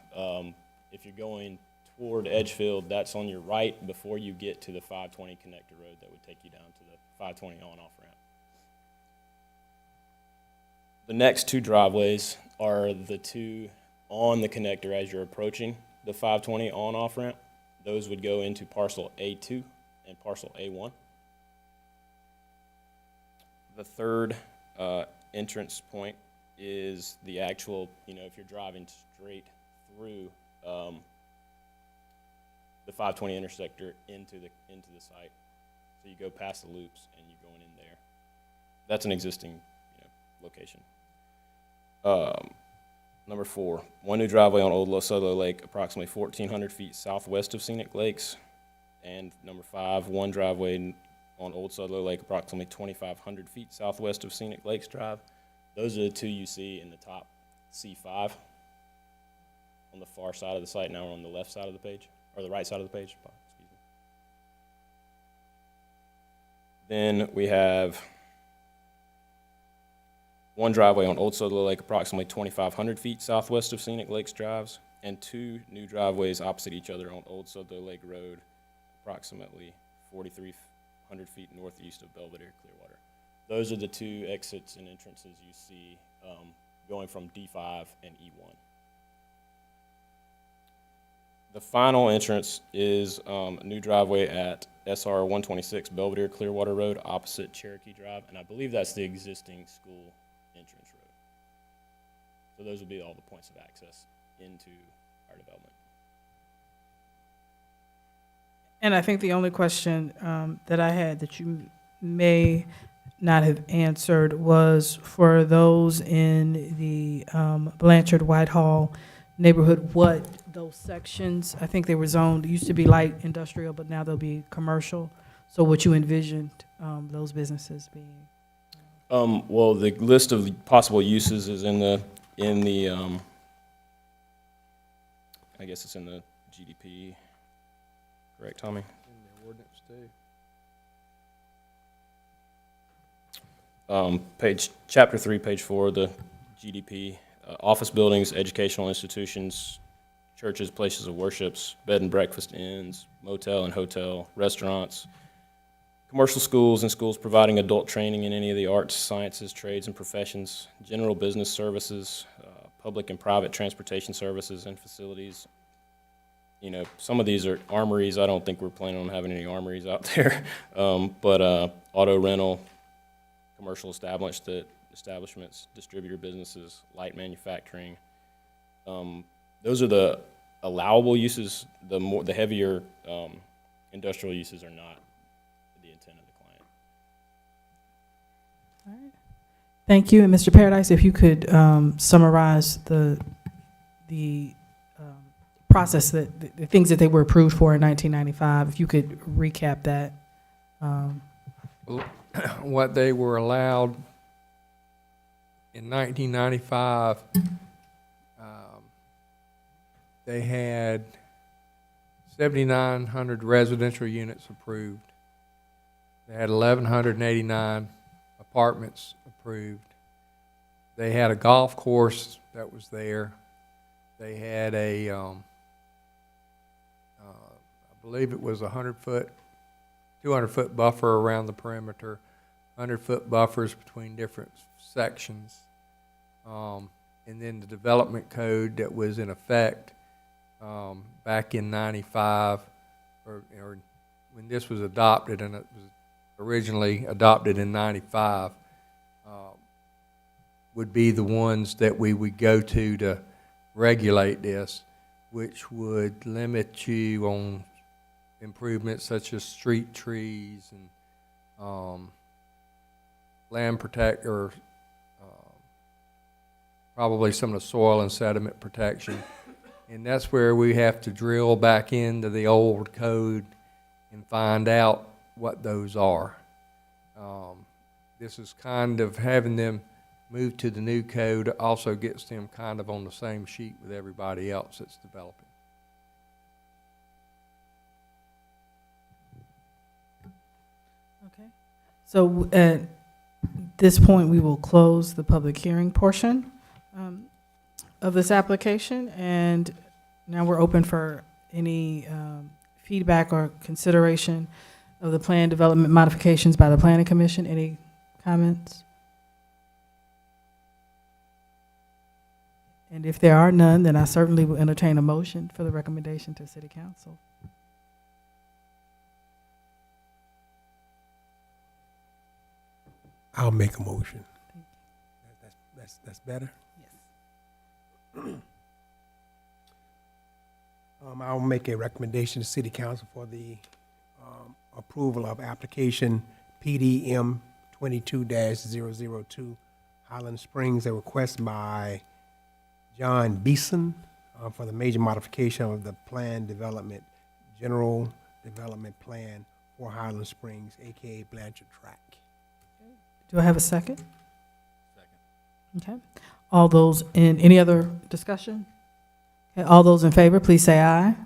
J: If you're going toward Edgefield, that's on your right before you get to the 520 connector road that would take you down to the 520 on-off ramp. The next 2 driveways are the 2 on the connector as you're approaching the 520 on-off ramp. Those would go into parcel A2 and parcel A1. The third entrance point is the actual, if you're driving straight through the 520 intersector into the site. So you go past the loops and you're going in there. That's an existing location. Number 4, one new driveway on Old Los Solo Lake, approximately 1,400 feet southwest of Scenic Lakes. And number 5, one driveway on Old Solo Lake, approximately 2,500 feet southwest of Scenic Lakes Drive. Those are the two you see in the top C5 on the far side of the site. Now we're on the left side of the page, or the right side of the page. Excuse me. Then we have one driveway on Old Solo Lake, approximately 2,500 feet southwest of Scenic Lakes Drives, and 2 new driveways opposite each other on Old Solo Lake Road, approximately 4,300 feet northeast of Belvedere, Clearwater. Those are the 2 exits and entrances you see going from D5 and E1. The final entrance is a new driveway at SR 126 Belvedere, Clearwater Road, opposite Cherokee Drive, and I believe that's the existing school entrance road. So those will be all the points of access into our development.
A: And I think the only question that I had that you may not have answered was for those in the Blanchard Whitehall neighborhood, what those sections, I think they were zoned, used to be light industrial, but now they'll be commercial. So what you envisioned those businesses being?
J: Well, the list of possible uses is in the I guess it's in the GDP. Correct, Tommy?
F: In the ordinance too.
J: Chapter 3, page 4, the GDP. Office buildings, educational institutions, churches, places of worships, bed and breakfast inns, motel and hotel, restaurants, commercial schools and schools providing adult training in any of the arts, sciences, trades, and professions, general business services, public and private transportation services and facilities. Some of these are armories. I don't think we're planning on having any armories out there. But auto rental, commercial establishments, distributor businesses, light manufacturing. Those are the allowable uses. The heavier industrial uses are not the intent of the client.
A: All right. Thank you. And Mr. Paradise, if you could summarize the process, the things that they were approved for in 1995, if you could recap that.
F: What they were allowed in 1995, they had 7,900 residential units approved. They had 1,189 apartments approved. They had a golf course that was there. They had a, I believe it was 100-foot, 200-foot buffer around the perimeter, 100-foot buffers between different sections. And then the development code that was in effect back in 95, or when this was adopted, and it was originally adopted in 95, would be the ones that we would go to regulate this, which would limit you on improvements such as street trees and land protect, or probably some of the soil and sediment protection. And that's where we have to drill back into the old code and find out what those are. This is kind of having them move to the new code also gets them kind of on the same sheet with everybody else that's developing.
A: Okay. So at this point, we will close the public hearing portion of this application, and now we're open for any feedback or consideration of the plan development modifications by the Planning Commission. Any comments? And if there are none, then I certainly will entertain a motion for the recommendation to City Council.
C: I'll make a motion.
A: Thank
C: That's better?
A: Yes.
C: I'll make a recommendation to City Council for the approval of application PDM 22-002 Highland Springs, a request by John Beeson for the major modification of the general development plan for Highland Springs, AKA Blanchard Track.
A: Do I have a second? Second. Okay. All those in, any other discussion? Okay, all those in favor, please say aye.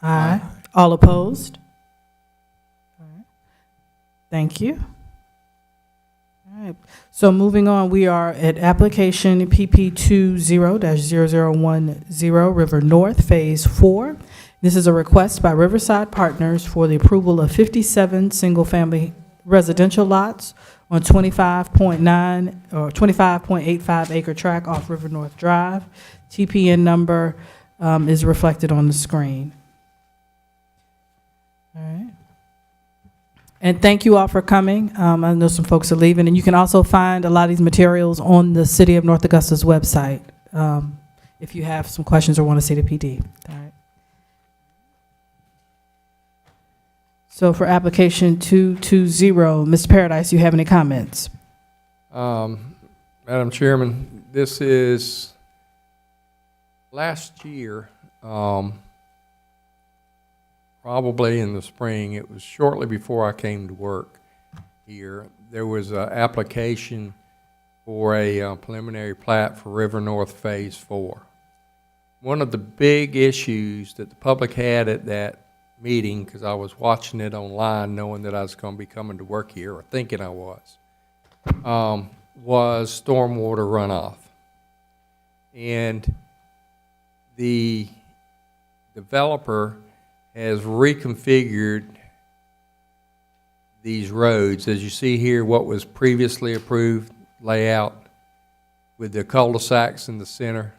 A: Aye. All opposed? All right. Thank you. All right. So moving on, we are at application PP 20-0010 River North Phase 4. This is a request by Riverside Partners for the approval of 57 single-family residential lots on 25.9 or 25.85 acre tract off River North Drive. TPN number is reflected on the screen. All right. And thank you all for coming. I know some folks are leaving, and you can also find a lot of these materials on the City of North Augusta's website if you have some questions or want to see the PD. All right. So for application 220, Mr. Paradise, you have any comments?
F: Madam Chairman, this is last year, probably in the spring, it was shortly before I came to work here, there was an application for a preliminary plat for River North Phase 4. One of the big issues that the public had at that meeting, because I was watching it online knowing that I was going to be coming to work here, or thinking I was stormwater runoff. And the developer has reconfigured these roads. As you see here, what was previously approved layout with the cul-de-sacs in the center.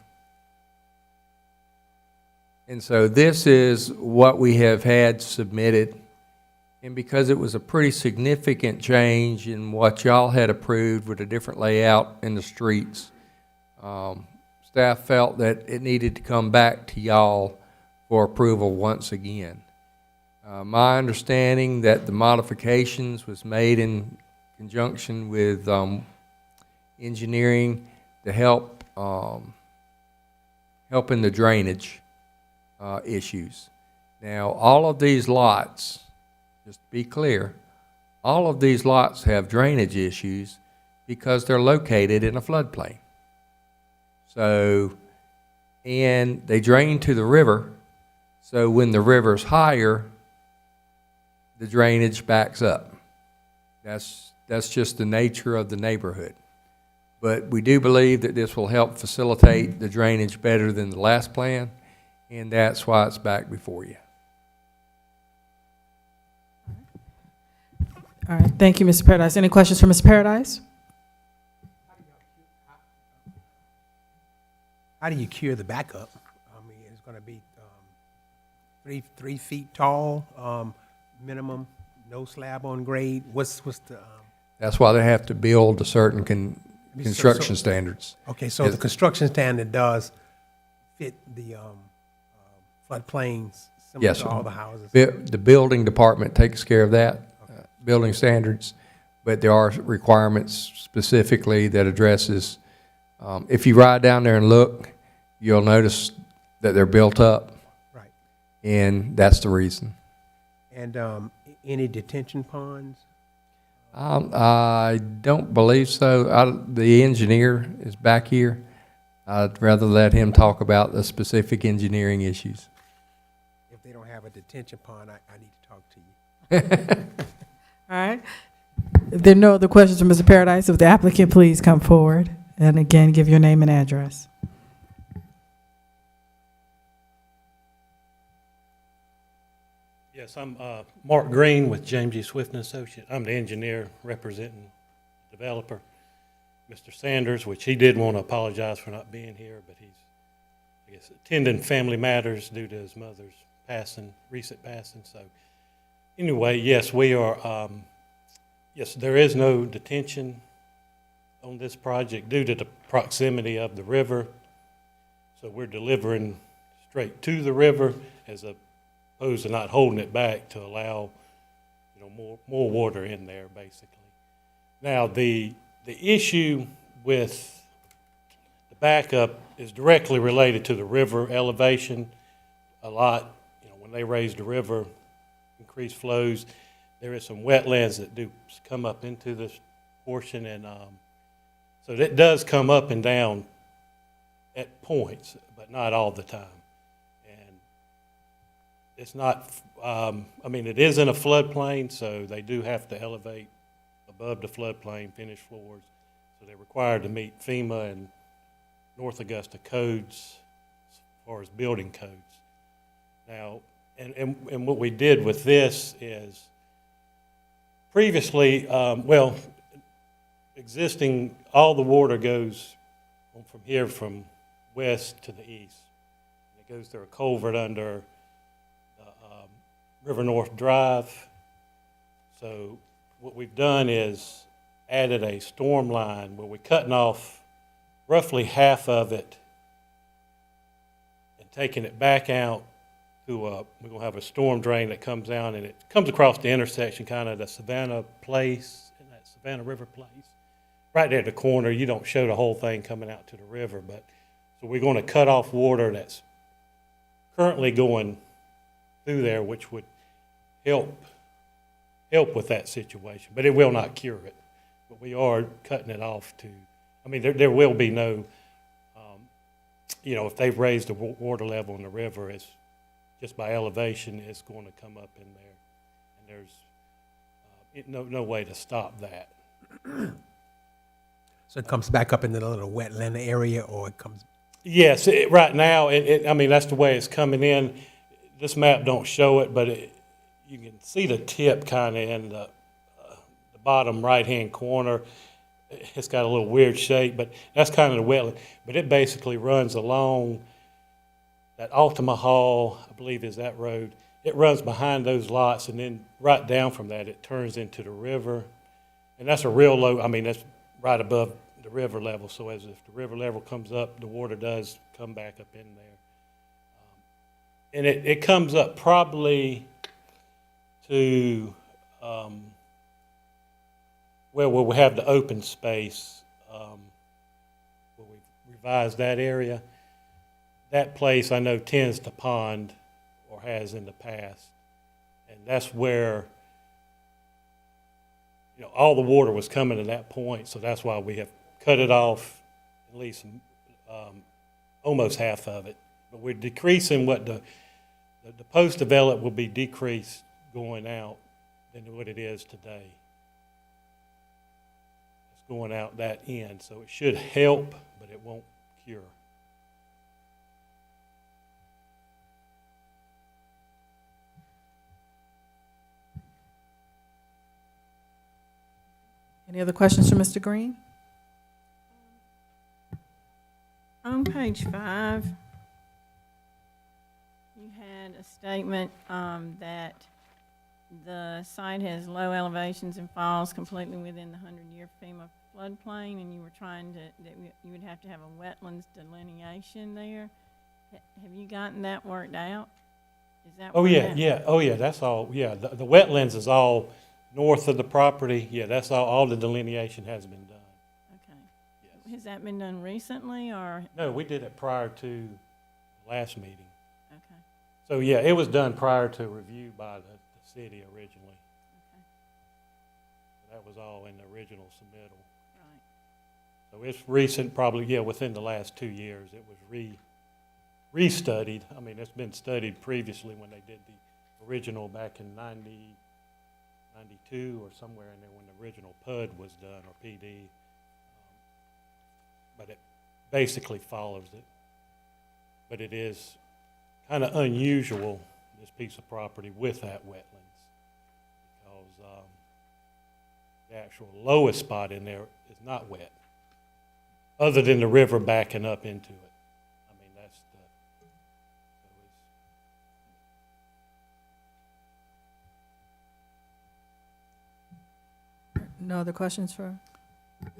F: And so this is what we have had submitted. And because it was a pretty significant change in what y'all had approved with a different layout in the streets, staff felt that it needed to come back to y'all for approval once again. My understanding that the modifications was made in conjunction with engineering to help in the drainage issues. Now, all of these lots, just to be clear, all of these lots have drainage issues because they're located in a floodplain. So, and they drain to the river, so when the river's higher, the drainage backs up. That's just the nature of the neighborhood. But we do believe that this will help facilitate the drainage better than the last plan, and that's why it's back before you.
A: All right. Thank you, Mr. Paradise. Any questions for Mr. Paradise?
C: How do you cure the backup? I mean, it's going to be 3 feet tall, minimum, no slab on grade. What's the?
F: That's why they have to build to certain construction standards.
C: Okay, so the construction standard does fit the floodplains similar
F: Yes,
C: to
F: sir.
C: all the houses.
F: The building department takes care of that, building standards, but there are requirements specifically that addresses. If you ride down there and look, you'll notice that they're built up.
C: Right.
F: And that's the reason.
C: And any detention ponds?
F: I don't believe so. The engineer is back here. I'd rather let him talk about the specific engineering issues.
C: If they don't have a detention pond, I need to talk to you.
A: All right. If there are no other questions for Mr. Paradise, if the applicant please come forward and again give your name and address.
P: Yes, I'm Mark Green with James G. Swift and Associates. I'm the engineer representing the developer, Mr. Sanders, which he did want to apologize for not being here, but he's, I guess, attending family matters due to his mother's recent passing. So anyway, yes, we are, yes, there is no detention on this project due to the proximity of the river. So we're delivering straight to the river as opposed to not holding it back to allow, you know, more water in there, basically. Now, the issue with the backup is directly related to the river elevation. A lot, you know, when they raise the river, increase flows, there is some wetlands that do come up into this portion, and so it does come up and down at points, but not all the time. And it's not, I mean, it is in a floodplain, so they do have to elevate above the floodplain, finished floors. So they're required to meet FEMA and North Augusta codes as far as building codes. Now, and what we did with this is previously, well, existing, all the water goes from here from west to the east. It goes through a culvert under River North Drive. So what we've done is added a storm line where we're cutting off roughly half of it and taking it back out through we're going to have a storm drain that comes down, and it comes across the intersection, kind of the Savannah Place and that Savannah River Place. Right there at the corner, you don't show the whole thing coming out to the river, but so we're going to cut off water that's currently going through there, which would help with that situation, but it will not cure it. But we are cutting it off to, I mean, there will be no, you know, if they've raised the water level in the river, it's just by elevation, it's going to come up in there, and there's no way to stop that.
C: So it comes back up into the little wetland area, or it comes?
P: Yes, right now, I mean, that's the way it's coming in. This map don't show it, but you can see the tip kind of in the bottom right-hand corner. It's got a little weird shape, but that's kind of the wetland. But it basically runs along that Ultima Hall, I believe is that road. It runs behind those lots, and then right down from that, it turns into the river. And that's a real low, I mean, that's right above the river level. So as if the river level comes up, the water does come back up in there. And it comes up probably to where we have the open space, where we revised that area. That place I know tends to pond, or has in the past, and that's where, you know, all the water was coming to that point. So that's why we have cut it off, at least almost half of it. But we're decreasing what the post-develop will be decreased going out than what it is today. It's going out that end, so it should help, but it won't cure.
A: Any other questions for Mr. Green?
D: On page 5, you had a statement that the site has low elevations and falls completely within the 100-year FEMA floodplain, and you were trying to, that you would have to have a wetlands delineation there. Have you gotten that worked out? Is that?
P: Oh, yeah. Oh, yeah, that's all, yeah. The wetlands is all north of the property. Yeah, that's all the delineation has been done.
D: Okay. Yes. Has that been done recently, or?
P: No, we did it prior to the last meeting.
D: Okay.
P: So, yeah, it was done prior to review by the city originally.
D: Okay.
P: That was all in the original submittal.
D: Right.
P: So it's recent, probably, yeah, within the last 2 years, it was restudied. I mean, it's been studied previously when they did the original back in 92 or somewhere in there when the original PUD was done, or PD. But it basically follows it. But it is kind of unusual, this piece of property with that wetlands, because the actual lowest spot in there is not wet, other than the river backing up into it. I mean, that's the, so
A: No other questions for?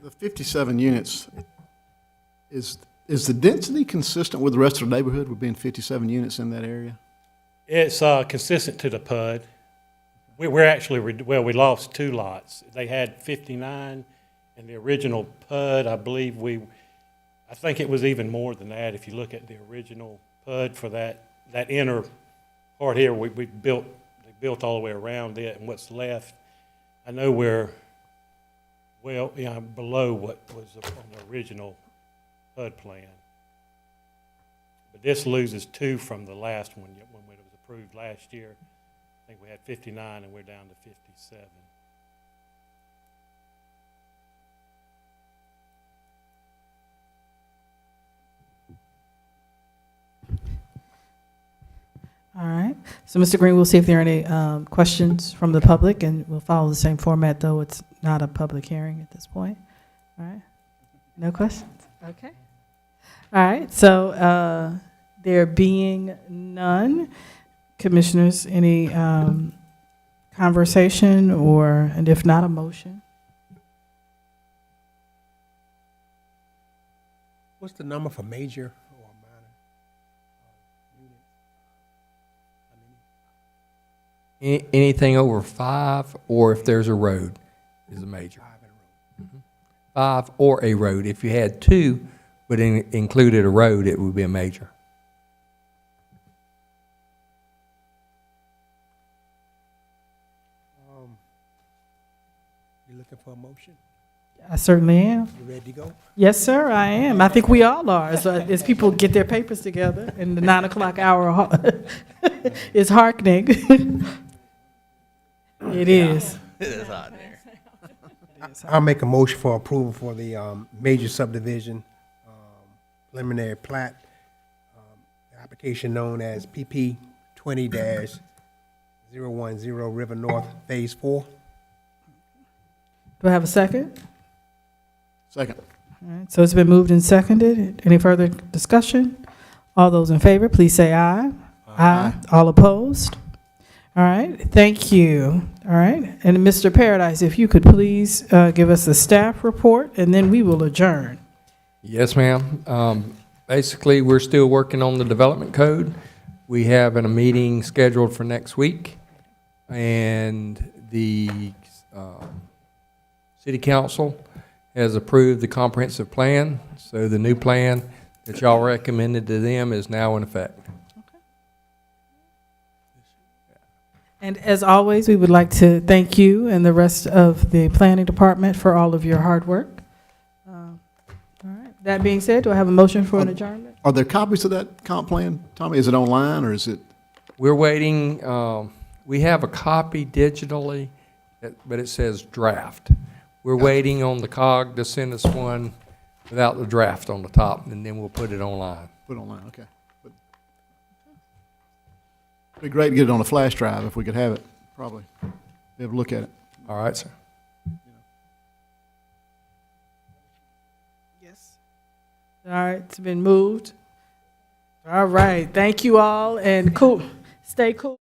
G: The 57 units, is the density consistent with the rest of the neighborhood with being 57 units in that area?
P: It's consistent to the PUD. We're actually, we lost 2 lots. They had 59, and the original PUD, I believe I think it was even more than that. If you look at the original PUD for that inner part here, they built all the way around it, and what's left, I know we're below what was on the original PUD plan. But this loses 2 from the last one, when it was approved last year. I think we had 59 and we're down to 57.
A: All right. So, Mr. Green, we'll see if there are any questions from the public, and we'll follow the same format, though it's not a public hearing at this point. All right. No questions? Okay. All right. So, there being none, commissioners, any conversation and if not, a motion?
C: What's the number for major or minor unit?
F: Anything over 5, or if there's a road, is a major.
C: 5 in a row.
F: 5 or a road. If you had 2, but included a road, it would be a major.
C: You looking for a motion?
A: I certainly am.
C: You ready to go?
A: Yes, sir, I am. I think we all are. As people get their papers together, and the 9 o'clock hour is hearkening. It is.
H: It is hot in here.
C: I'll make a motion for approval for the major subdivision preliminary plat, application known as PP 20-010 River North Phase 4.
A: Do I have a second?
G: Second.
A: All right, so it's been moved and seconded. Any further discussion? All those in favor, please say aye. Aye. All opposed? All right, thank you. All right, and Mr. Paradise, if you could please give us the staff report, and then we will adjourn.
F: Yes, ma'am. Basically, we're still working on the development code. We have a meeting scheduled for next week, and the City Council has approved the comprehensive plan, so the new plan that y'all recommended to them is now in effect.
A: And as always, we would like to thank you and the rest of the planning department for all of your hard work. All right. That being said, do I have a motion for an adjournment?
G: Are there copies of that comp plan, Tommy? Is it online or is it?
F: We're waiting, we have a copy digitally, but it says draft. We're waiting on the COG to send us one without the draft on the top, and then we'll put it online.
G: Put it online, okay. It'd be great to get it on a flash drive if we could have it, probably. Be able to look at it.
F: All right, sir.
A: Yes. All right, it's been moved. All right, thank you all, and cool. Stay cool.